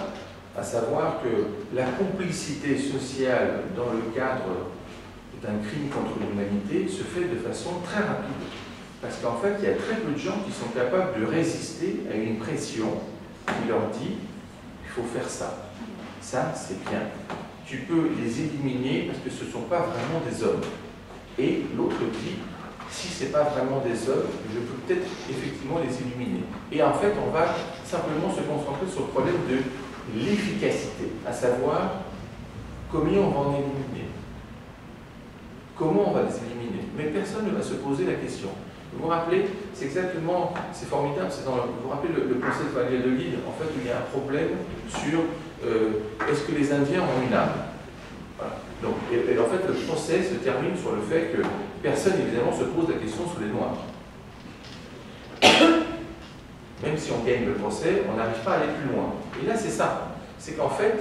à savoir que la complicité sociale dans le cadre d'un crime contre l'humanité se fait de façon très rapide. Parce qu'en fait, il y a très peu de gens qui sont capables de résister à une pression qui leur dit « il faut faire ça, ça c'est bien, tu peux les éliminer parce que ce ne sont pas vraiment des hommes ». Et l'autre dit « si ce n'est pas vraiment des hommes, je peux peut-être effectivement les éliminer ». Et en fait, on va simplement se concentrer sur le problème de l'efficacité, à savoir combien on va en éliminer. Comment on va les éliminer? Mais personne ne va se poser la question. Vous vous rappelez, c'est exactement, c'est formidable, vous vous rappelez le procès de Valier de Lille, en fait, où il y a un problème sur est-ce que les Indiens ont une âme? Voilà. Donc, et en fait, le procès se termine sur le fait que personne, évidemment, se pose la question sur les Noirs. Même si on gagne le procès, on n'arrive pas à aller plus loin. Et là, c'est ça. C'est qu'en fait,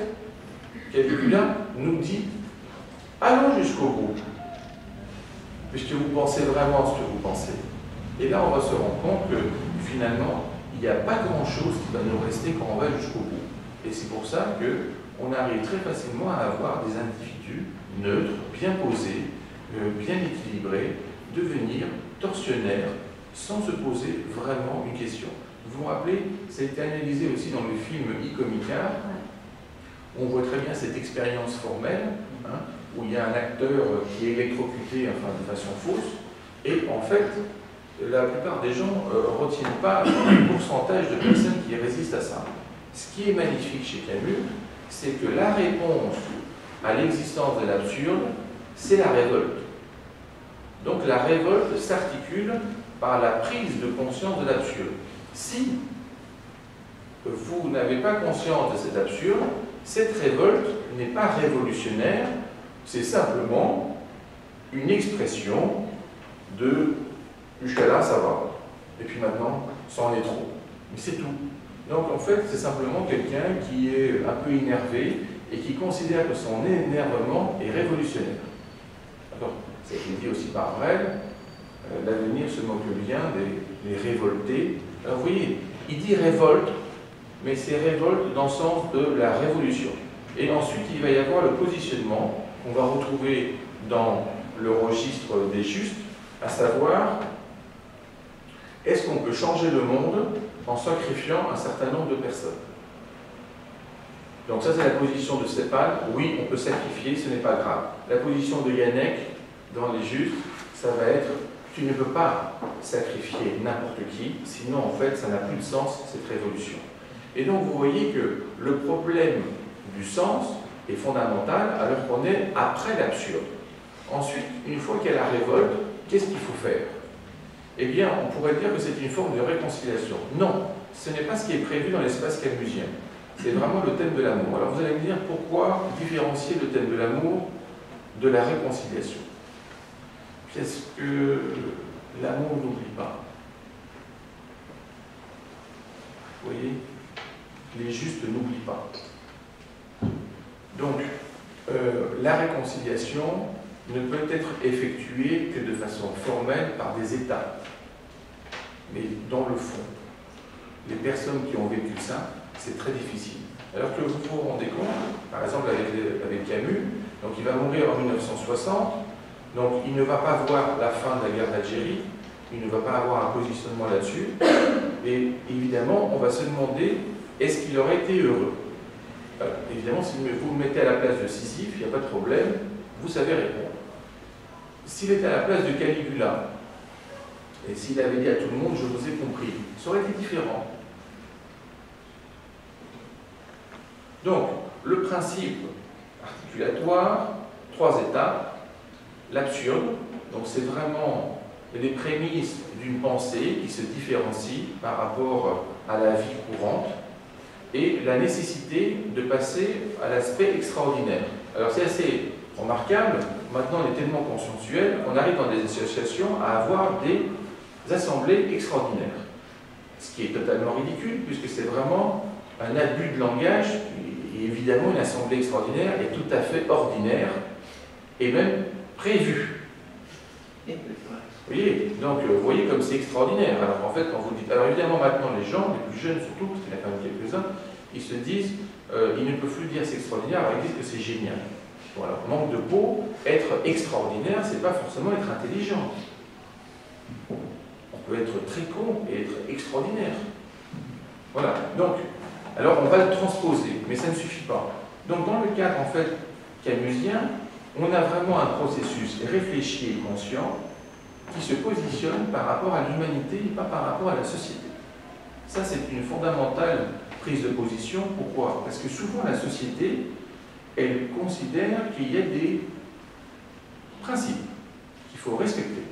Caligula nous dit allons jusqu'au bout, puisque vous pensez vraiment ce que vous pensez. Et là, on va se rendre compte que finalement, il n'y a pas grand-chose qui va nous rester quand on va jusqu'au bout. Et c'est pour ça qu'on arrive très facilement à avoir des individus neutres, bien posés, bien équilibrés, devenir tortionnaires sans se poser vraiment une question. Vous vous rappelez, ça a été analysé aussi dans le film Icomicard. On voit très bien cette expérience formelle, hein, où il y a un acteur qui est électrocuté, enfin de façon fausse, et en fait, la plupart des gens ne retiennent pas le pourcentage de personnes qui résistent à ça. Ce qui est magnifique chez Camus, c'est que la réponse à l'existence de l'absurde, c'est la révolte. Donc la révolte s'articule par la prise de conscience de l'absurde. Si vous n'avez pas conscience de cet absurde, cette révolte n'est pas révolutionnaire, c'est simplement une expression de « jusqu'à là, ça va, et puis maintenant, ça en est trop ». Mais c'est tout. Donc en fait, c'est simplement quelqu'un qui est un peu énervé et qui considère que son énervement est révolutionnaire. D'accord ? Ça a été dit aussi par Brel, l'avenir se moque bien des révoltés. Alors vous voyez, il dit révolte, mais c'est révolte dans le sens de la révolution. Et ensuite, il va y avoir le positionnement qu'on va retrouver dans le registre des justes, à savoir, est-ce qu'on peut changer le monde en sacrifiant un certain nombre de personnes? Donc ça, c'est la position de Stéphane. Oui, on peut sacrifier, ce n'est pas grave. La position de Yannick, dans les justes, ça va être, tu ne peux pas sacrifier n'importe qui, sinon, en fait, ça n'a plus de sens, cette révolution. Et donc, vous voyez que le problème du sens est fondamental, alors qu'on est après l'absurde. Ensuite, une fois qu'il y a la révolte, qu'est-ce qu'il faut faire? Eh bien, on pourrait dire que c'est une forme de réconciliation. Non, ce n'est pas ce qui est prévu dans l'espace camusien. C'est vraiment le thème de l'amour. Alors vous allez me dire pourquoi différencier le thème de l'amour de la réconciliation? Parce que l'amour n'oublie pas. Vous voyez? Les justes n'oublient pas. Donc, la réconciliation ne peut être effectuée que de façon formelle par des États. Mais dans le fond, les personnes qui ont vécu ça, c'est très difficile. Alors que vous vous rendez compte, par exemple avec Camus, donc il va mourir en 1960, donc il ne va pas voir la fin de la guerre d'Algérie, il ne va pas avoir un positionnement là-dessus, et évidemment, on va se demander est-ce qu'il aurait été heureux? Évidemment, si vous me mettez à la place de Sisyphe, il n'y a pas de problème, vous savez répondre. S'il était à la place de Caligula, et s'il avait dit à tout le monde, je vous ai compris, ça aurait été différent. Donc, le principe articulatoire, 3 étapes, l'absurde, donc c'est vraiment les prémices d'une pensée qui se différencie par rapport à la vie courante, et la nécessité de passer à l'aspect extraordinaire. Alors c'est assez remarquable, maintenant on est tellement consensuel qu'on arrive dans des associations à avoir des assemblées extraordinaires. Ce qui est totalement ridicule, puisque c'est vraiment un abus de langage, et évidemment une assemblée extraordinaire est tout à fait ordinaire, et même prévue. Vous voyez, donc vous voyez comme c'est extraordinaire. Alors en fait, quand vous dites, alors évidemment maintenant les gens, les plus jeunes surtout, parce qu'il y en a quand même quelques-uns, ils se disent, ils ne peuvent plus dire c'est extraordinaire, alors ils disent que c'est génial. Voilà, manque de peau, être extraordinaire, c'est pas forcément être intelligent. On peut être très con et être extraordinaire. Voilà, donc, alors on va le transposer, mais ça ne suffit pas. Donc dans le cadre en fait camusien, on a vraiment un processus réfléchi et conscient qui se positionne par rapport à l'humanité et pas par rapport à la société. Ça, c'est une fondamentale prise de position. Pourquoi? Parce que souvent, la société, elle considère qu'il y a des principes qu'il faut respecter.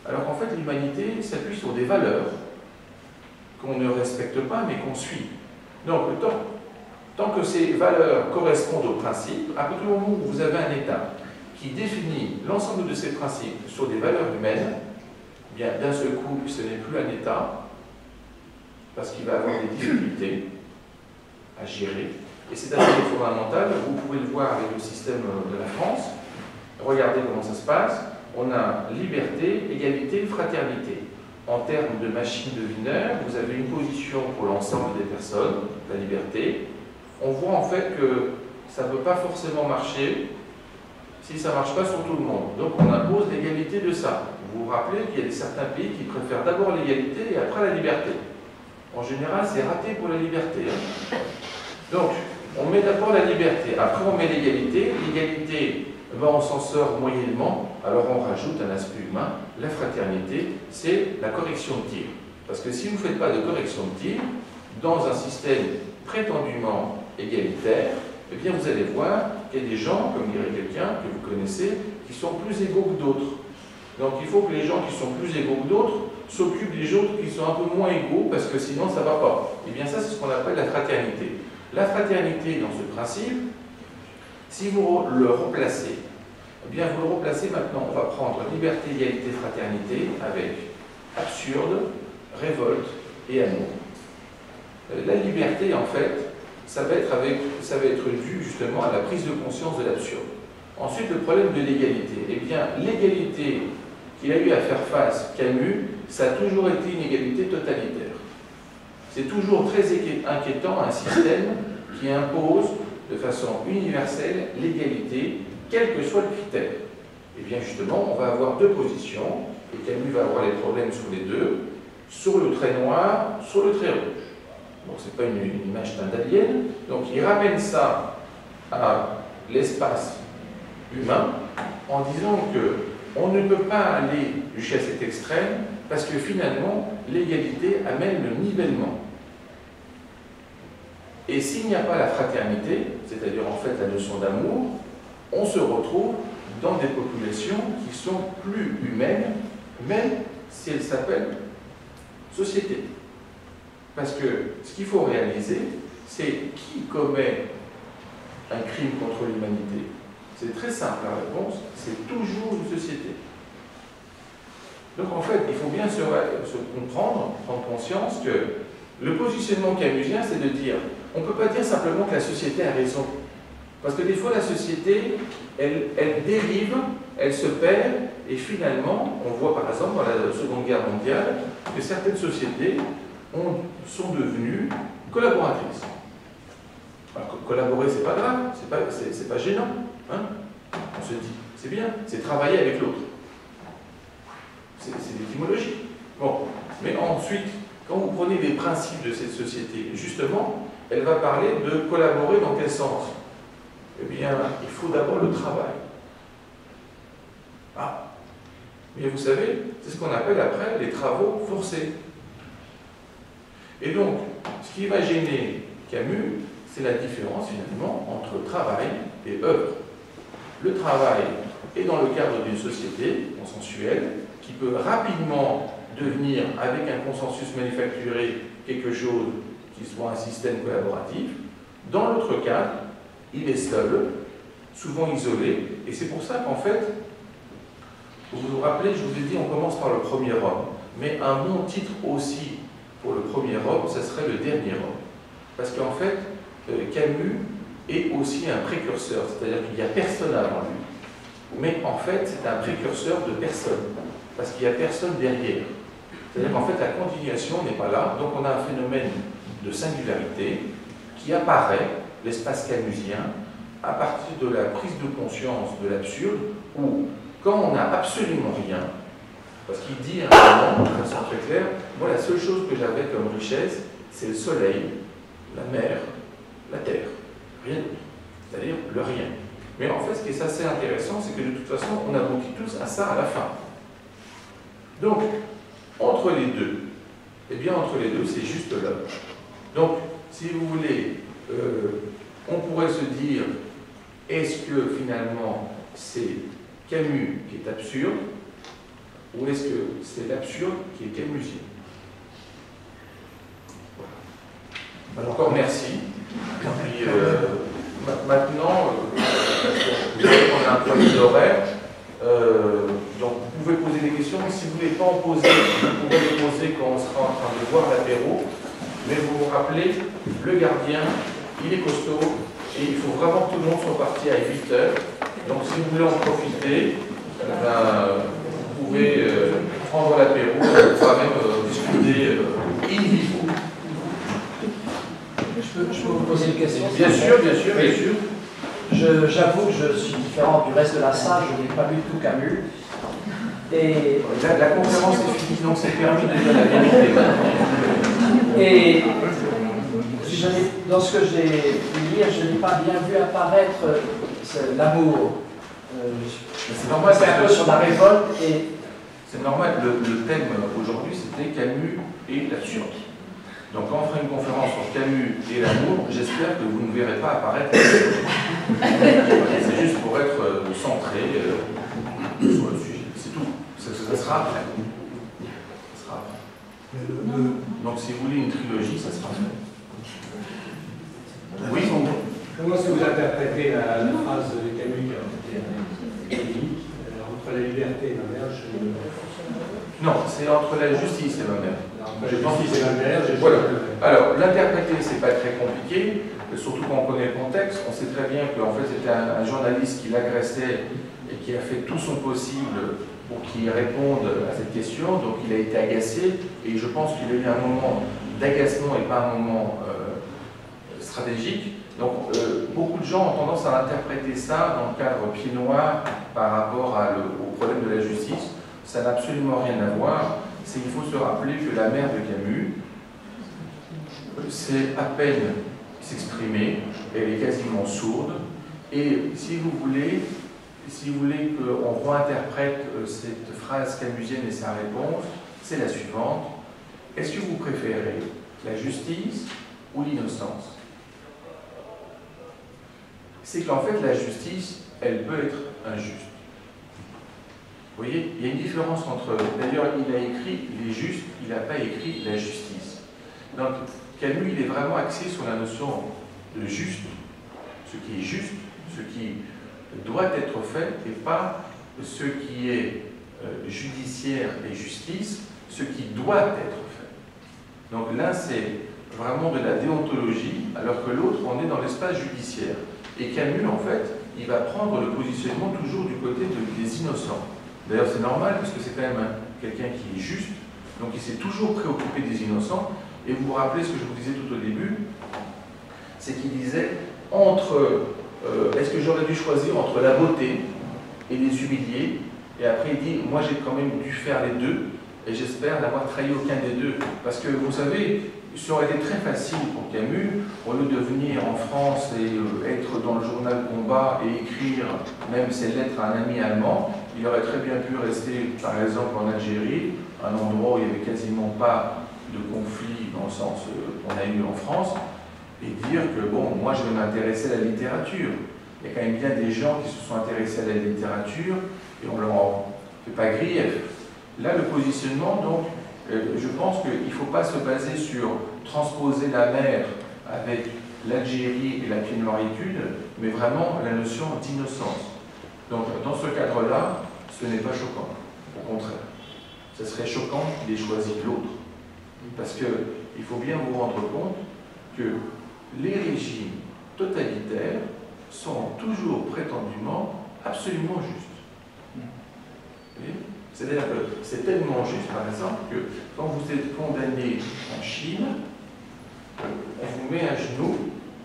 Alors qu'en fait, l'humanité s'appuie sur des valeurs qu'on ne respecte pas, mais qu'on suit. Donc, tant que ces valeurs correspondent aux principes, à partir du moment où vous avez un État qui définit l'ensemble de ces principes sur des valeurs humaines, bien d'un seul coup, ce n'est plus un État, parce qu'il va avoir des difficultés à gérer. Et c'est assez fondamental, vous pouvez le voir avec le système de la France. Regardez comment ça se passe. On a liberté, égalité, fraternité. En termes de machine devineur, vous avez une position pour l'ensemble des personnes, la liberté. On voit en fait que ça ne peut pas forcément marcher si ça ne marche pas sur tout le monde. Donc on impose l'égalité de ça. Vous vous rappelez qu'il y a certains pays qui préfèrent d'abord l'égalité et après la liberté. En général, c'est raté pour la liberté. Hein. Donc, on met d'abord la liberté, après on met l'égalité. L'égalité, on s'en sort moyennement, alors on rajoute un aspect humain. La fraternité, c'est la correction de tir. Parce que si vous ne faites pas de correction de tir, dans un système prétendument égalitaire, eh bien vous allez voir qu'il y a des gens, comme dirait quelqu'un que vous connaissez, qui sont plus égaux que d'autres. Donc il faut que les gens qui sont plus égaux que d'autres s'occupent des autres qui sont un peu moins égaux, parce que sinon ça ne va pas. Et bien ça, c'est ce qu'on appelle la fraternité. La fraternité, dans ce principe, si vous le replacez, eh bien vous le replacez maintenant, on va prendre liberté, égalité, fraternité, avec absurde, révolte et amour. La liberté, en fait, ça va être dû justement à la prise de conscience de l'absurde. Ensuite, le problème de l'égalité. Eh bien, l'égalité qu'il a eu à faire face, Camus, ça a toujours été une égalité totalitaire. C'est toujours très inquiétant un système qui impose de façon universelle l'égalité, quel que soit le critère. Et bien justement, on va avoir deux positions, et Camus va avoir les problèmes sur les deux, sur le trait noir, sur le trait rouge. Donc ce n'est pas une image stendhalienne, donc il ramène ça à l'espace humain en disant que on ne peut pas aller jusqu'à cet extrême parce que finalement l'égalité amène le nivellement. Et s'il n'y a pas la fraternité, c'est-à-dire en fait la notion d'amour, on se retrouve dans des populations qui sont plus humaines, même si elles s'appellent société. Parce que ce qu'il faut réaliser, c'est qui commet un crime contre l'humanité. C'est très simple la réponse, c'est toujours une société. Donc en fait, il faut bien se comprendre, prendre conscience que le positionnement camusien, c'est de dire, on ne peut pas dire simplement que la société a raison. Parce que des fois, la société, elle dérive, elle se perd, et finalement, on voit par exemple dans la Seconde Guerre mondiale que certaines sociétés sont devenues collaboratrices. Alors, collaborer, c'est pas grave, c'est pas gênant. Hein, on se dit, c'est bien, c'est travailler avec l'autre. C'est l'étymologie. Bon, mais ensuite, quand vous prenez les principes de cette société, justement, elle va parler de collaborer dans quel sens? Eh bien, il faut d'abord le travail. Ah, mais vous savez, c'est ce qu'on appelle après les travaux forcés. Et donc, ce qui va gêner Camus, c'est la différence finalement entre travail et œuvre. Le travail est dans le cadre d'une société consensuelle qui peut rapidement devenir, avec un consensus manufacturé, quelque chose qui soit un système collaboratif. Dans l'autre cadre, il est seul, souvent isolé, et c'est pour ça qu'en fait, vous vous rappelez, je vous ai dit, on commence par le premier homme, mais un bon titre aussi pour le premier homme, ce serait le dernier homme. Parce qu'en fait, Camus est aussi un précurseur, c'est-à-dire qu'il n'y a personne avant lui, mais en fait, c'est un précurseur de personne, parce qu'il n'y a personne derrière. C'est-à-dire qu'en fait, la continuation n'est pas là, donc on a un phénomène de singularité qui apparaît, l'espace camusien, à partir de la prise de conscience de l'absurde, où, quand on n'a absolument rien, parce qu'il dit à un moment, de façon très claire, moi la seule chose que j'avais comme richesse, c'est le soleil, la mer, la terre, rien d'autre, c'est-à-dire le rien. Mais en fait, ce qui est assez intéressant, c'est que de toute façon, on aboutit tous à ça à la fin. Donc, entre les deux, eh bien, entre les deux, c'est juste l'œuvre. Donc, si vous voulez, on pourrait se dire, est-ce que finalement, c'est Camus qui est absurde, ou est-ce que c'est l'absurde qui est camusien? Voilà. Encore merci. Et puis, maintenant, vous savez qu'on a un point d'horaire, donc vous pouvez poser des questions, mais si vous ne voulez pas en poser, vous pourrez les poser quand on sera en train de voir l'apéro. Mais vous vous rappelez, le gardien, il est costaud, et il faut vraiment que tout le monde soit parti à 8 heures. Donc si vous voulez en profiter, vous pouvez prendre l'apéro, on pourra même discuter in vivo. Je peux vous poser une question? Bien sûr, bien sûr, bien sûr. J'avoue que je suis différent du reste de la salle, je n'ai pas lu tout Camus. Et la conférence est finie, donc c'est permis de dire la vérité maintenant. Et dans ce que j'ai pu lire, je n'ai pas bien vu apparaître l'amour. C'est normal, c'est un peu sur la révolte. Et c'est normal, le thème aujourd'hui c'était Camus et l'absurde. Donc quand on fera une conférence sur Camus et l'amour, j'espère que vous ne verrez pas apparaître l'absurde. C'est juste pour être centré sur le sujet, c'est tout. Ça sera après. Ça sera après. Donc si vous voulez une trilogie, ça sera fait. Oui. Comment est-ce que vous interprétez la phrase de Camus qui a été entre la liberté et ma mère? Non, c'est entre la justice et ma mère. Je pense que c'est ma mère. Voilà. Alors, l'interpréter, c'est pas très compliqué, surtout quand on connaît le contexte. On sait très bien qu'en fait, c'était un journaliste qui l'agressait et qui a fait tout son possible pour qu'il réponde à cette question. Donc, il a été agacé et je pense qu'il a eu un moment d'agacement et pas un moment stratégique. Donc, beaucoup de gens ont tendance à interpréter ça dans le cadre pied noir par rapport au problème de la justice. Ça n'a absolument rien à voir. C'est qu'il faut se rappeler que la mère de Camus sait à peine s'exprimer, elle est quasiment sourde. Et si vous voulez qu'on réinterprète cette phrase camusienne et sa réponse, c'est la suivante. Est-ce que vous préférez la justice ou l'innocence? C'est qu'en fait, la justice, elle peut être injuste. Vous voyez, il y a une différence entre... D'ailleurs, il a écrit les justes, il n'a pas écrit la justice. Donc, Camus, il est vraiment axé sur la notion de juste, ce qui est juste, ce qui doit être fait, et pas ce qui est judiciaire et justice, ce qui doit être fait. Donc là, c'est vraiment de la déontologie, alors que l'autre, on est dans l'espace judiciaire. Et Camus, en fait, il va prendre le positionnement toujours du côté des innocents. D'ailleurs, c'est normal, parce que c'est quand même quelqu'un qui est juste, donc il s'est toujours préoccupé des innocents. Et vous vous rappelez ce que je vous disais tout au début, c'est qu'il disait, est-ce que j'aurais dû choisir entre la beauté et les humilier? Et après, il dit, moi j'ai quand même dû faire les deux, et j'espère n'avoir trahi aucun des deux. Parce que vous savez, ça aurait été très facile pour Camus, au lieu de venir en France et être dans le journal Combat et écrire même ses lettres à un ami allemand, il aurait très bien pu rester, par exemple, en Algérie, un endroit où il n'y avait quasiment pas de conflit dans le sens qu'on a eu en France, et dire que, bon, moi je vais m'intéresser à la littérature. Il y a quand même bien des gens qui se sont intéressés à la littérature, et on leur fait pas grief. Là, le positionnement, donc, je pense qu'il ne faut pas se baser sur transposer la mer avec l'Algérie et la pied-noiritude, mais vraiment la notion d'innocence. Donc, dans ce cadre-là, ce n'est pas choquant, au contraire. Ce serait choquant qu'il ait choisi l'autre. Parce qu'il faut bien vous rendre compte que les régimes totalitaires sont toujours prétendument absolument justes. C'est-à-dire que c'est tellement juste, par exemple, que quand vous êtes condamné en Chine, on vous met à genoux,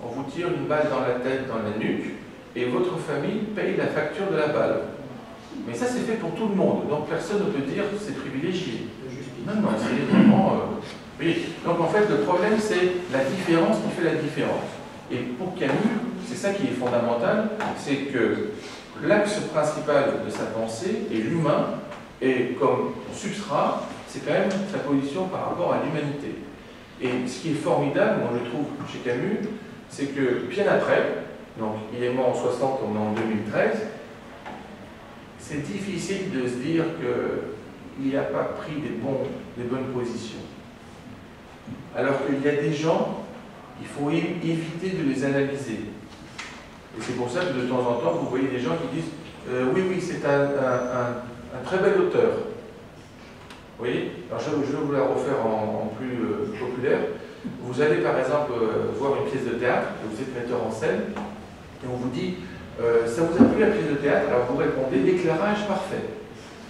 on vous tire une balle dans la tête, dans la nuque, et votre famille paye la facture de la balle. Mais ça, c'est fait pour tout le monde, donc personne ne peut dire que c'est privilégié. Non, non, c'est vraiment... Oui. Donc en fait, le problème, c'est la différence qui fait la différence. Et pour Camus, c'est ça qui est fondamental, c'est que l'axe principal de sa pensée est l'humain, et comme substrat, c'est quand même sa position par rapport à l'humanité. Et ce qui est formidable, moi je trouve, chez Camus, c'est que bien après, donc il est mort en 60, on est en 2013, c'est difficile de se dire qu'il n'a pas pris des bonnes positions. Alors qu'il y a des gens, il faut éviter de les analyser. Et c'est pour ça que de temps en temps, vous voyez des gens qui disent oui, oui, c'est un très bel auteur. Vous voyez? Alors je vais vous la refaire en plus populaire. Vous allez par exemple voir une pièce de théâtre, vous êtes metteur en scène, et on vous dit ça vous a plu la pièce de théâtre? Alors vous répondez l'éclairage parfait.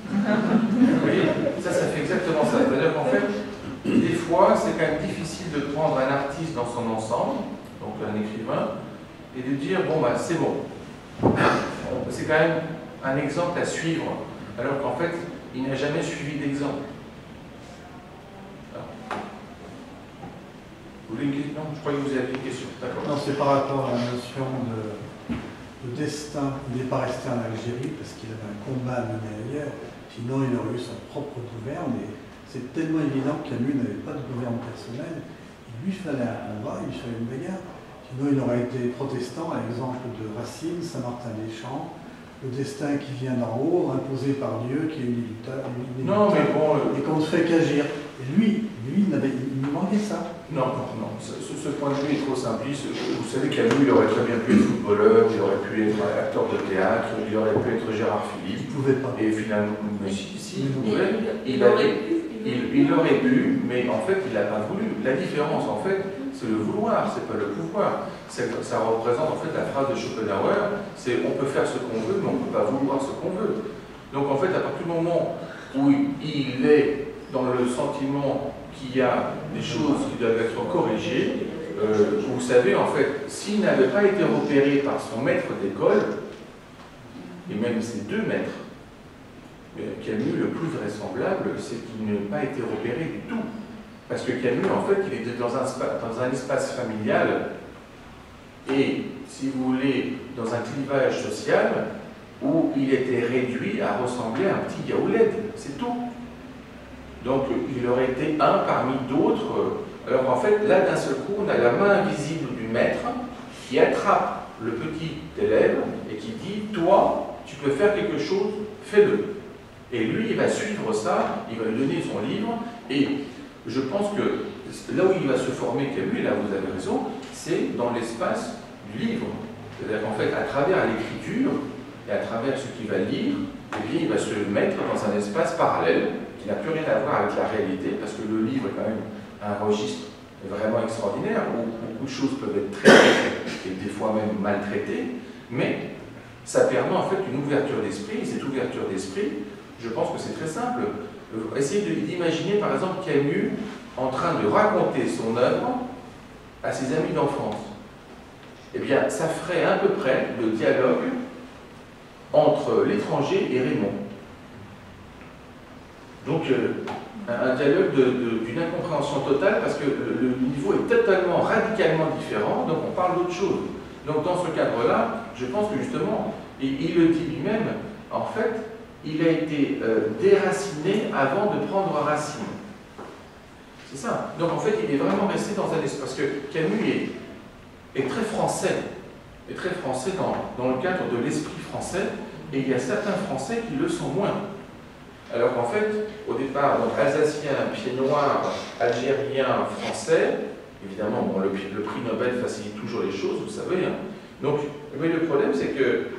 Vous voyez? Ça fait exactement ça. C'est-à-dire qu'en fait, des fois, c'est quand même difficile de prendre un artiste dans son ensemble, donc un écrivain, et de dire bon, bah c'est bon. C'est quand même un exemple à suivre, alors qu'en fait, il n'a jamais suivi d'exemple. Vous voulez une question? Non, je croyais que vous aviez une question. D'accord. Non, c'est par rapport à la notion de destin. Il n'est pas resté en Algérie parce qu'il avait un combat à mener ailleurs. Sinon, il aurait eu son propre gouverne. Et c'est tellement évident que Camus n'avait pas de gouverne personnel. Il lui fallait un combat, il lui fallait une bagarre. Sinon, il aurait été protestant, à l'exemple de Racine, Saint-Martin-des-Champs. Le destin qui vient d'en haut, imposé par Dieu, qui est inéluctable. Non, mais bon... Et qu'on ne fait qu'agir. Et lui, il manquait ça. Non, non, ce point de vue est trop simpliste. Vous savez, Camus, il aurait très bien pu être footballeur, il aurait pu être acteur de théâtre, il aurait pu être Gérard Philippe. Il ne pouvait pas. Et finalement, mais si, il pouvait. Il aurait pu, mais en fait, il n'a pas voulu. La différence, en fait, c'est le vouloir, c'est pas le pouvoir. Ça représente en fait la phrase de Schopenhauer, c'est on peut faire ce qu'on veut, mais on ne peut pas vouloir ce qu'on veut. Donc en fait, à partir du moment où il est dans le sentiment qu'il y a des choses qui doivent être corrigées, vous savez, en fait, s'il n'avait pas été repéré par son maître d'école, et même ses deux maîtres, Camus, le plus vraisemblable, c'est qu'il n'ait pas été repéré du tout. Parce que Camus, en fait, il était dans un espace familial et, si vous voulez, dans un clivage social où il était réduit à ressembler à un petit Gaouled, c'est tout. Donc, il aurait été un parmi d'autres. Alors qu'en fait, là, d'un seul coup, on a la main invisible du maître qui attrape le petit élève et qui dit « Toi, tu peux faire quelque chose, fais-le ». Et lui, il va suivre ça, il va lui donner son livre, et je pense que là où il va se former, Camus, et là vous avez raison, c'est dans l'espace du livre. C'est-à-dire qu'en fait, à travers l'écriture, et à travers ce qu'il va lire, eh bien, il va se mettre dans un espace parallèle, qui n'a plus rien à voir avec la réalité, parce que le livre est quand même un registre vraiment extraordinaire, où beaucoup de choses peuvent être traitées, et des fois même maltraitées, mais ça permet en fait une ouverture d'esprit, et cette ouverture d'esprit, je pense que c'est très simple. Essayez d'imaginer par exemple Camus en train de raconter son œuvre à ses amis d'enfance. Eh bien, ça ferait à peu près le dialogue entre l'étranger et Raymond. Donc, un dialogue d'une incompréhension totale parce que le niveau est totalement, radicalement différent, donc on parle d'autre chose. Donc dans ce cadre-là, je pense que justement, il le dit lui-même, en fait, il a été déraciné avant de prendre racine. C'est ça. Donc en fait, il est vraiment resté dans un espace, parce que Camus est très français, dans le cadre de l'esprit français, et il y a certains Français qui le sont moins. Alors qu'en fait, au départ, donc alsacien, pied noir, algérien, français, évidemment, bon, le prix Nobel facilite toujours les choses, vous savez. Hein. Donc, mais le problème, c'est que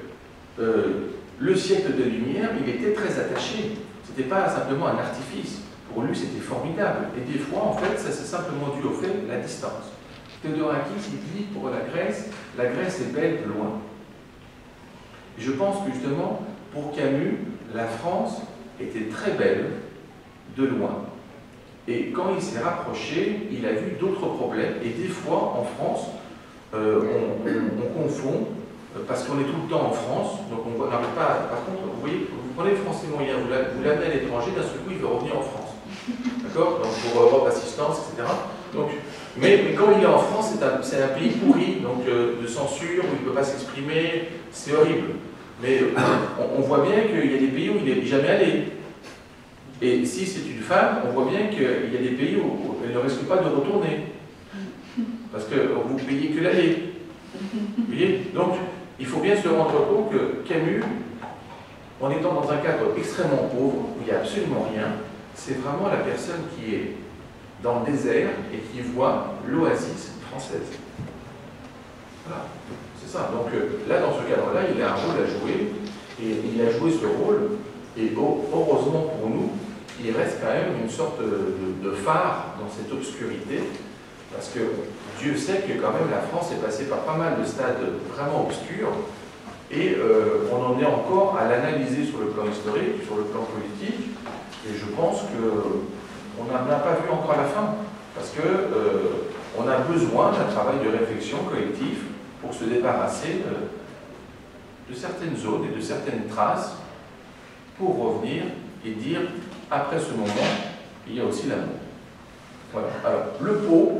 le siècle de Lumière, il était très attaché. Ce n'était pas simplement un artifice. Pour lui, c'était formidable. Et des fois, en fait, ça s'est simplement dû au fait de la distance. Théodorakis, il dit pour la Grèce est belle de loin. Et je pense que justement, pour Camus, la France était très belle de loin. Et quand il s'est rapproché, il a vu d'autres problèmes. Et des fois, en France, on confond, parce qu'on est tout le temps en France, donc on n'arrive pas. Par contre, vous voyez, vous prenez le français moyen, vous l'amenez à l'étranger, d'un seul coup, il veut revenir en France. D'accord? Donc pour Europe Assistance, etc. Donc, mais quand il est en France, c'est un pays pourri, donc de censure, où il ne peut pas s'exprimer, c'est horrible. Mais on voit bien qu'il y a des pays où il n'est jamais allé. Et si c'est une femme, on voit bien qu'il y a des pays où elle ne risque pas de retourner. Parce que vous ne payez que l'aller. Vous voyez? Donc, il faut bien se rendre compte que Camus, en étant dans un cadre extrêmement pauvre, où il n'y a absolument rien, c'est vraiment la personne qui est dans le désert et qui voit l'oasis française. Voilà, c'est ça. Donc là, dans ce cadre-là, il a un rôle à jouer, et il a joué ce rôle, et heureusement pour nous, il reste quand même une sorte de phare dans cette obscurité, parce que Dieu sait que quand même la France est passée par pas mal de stades vraiment obscurs, et on en est encore à l'analyser sur le plan historique, sur le plan politique, et je pense qu'on n'a pas vu encore la fin, parce que on a besoin d'un travail de réflexion collectif pour se débarrasser de certaines zones et de certaines traces, pour revenir et dire, après ce moment, il y a aussi l'amour. Voilà. Alors, le pot.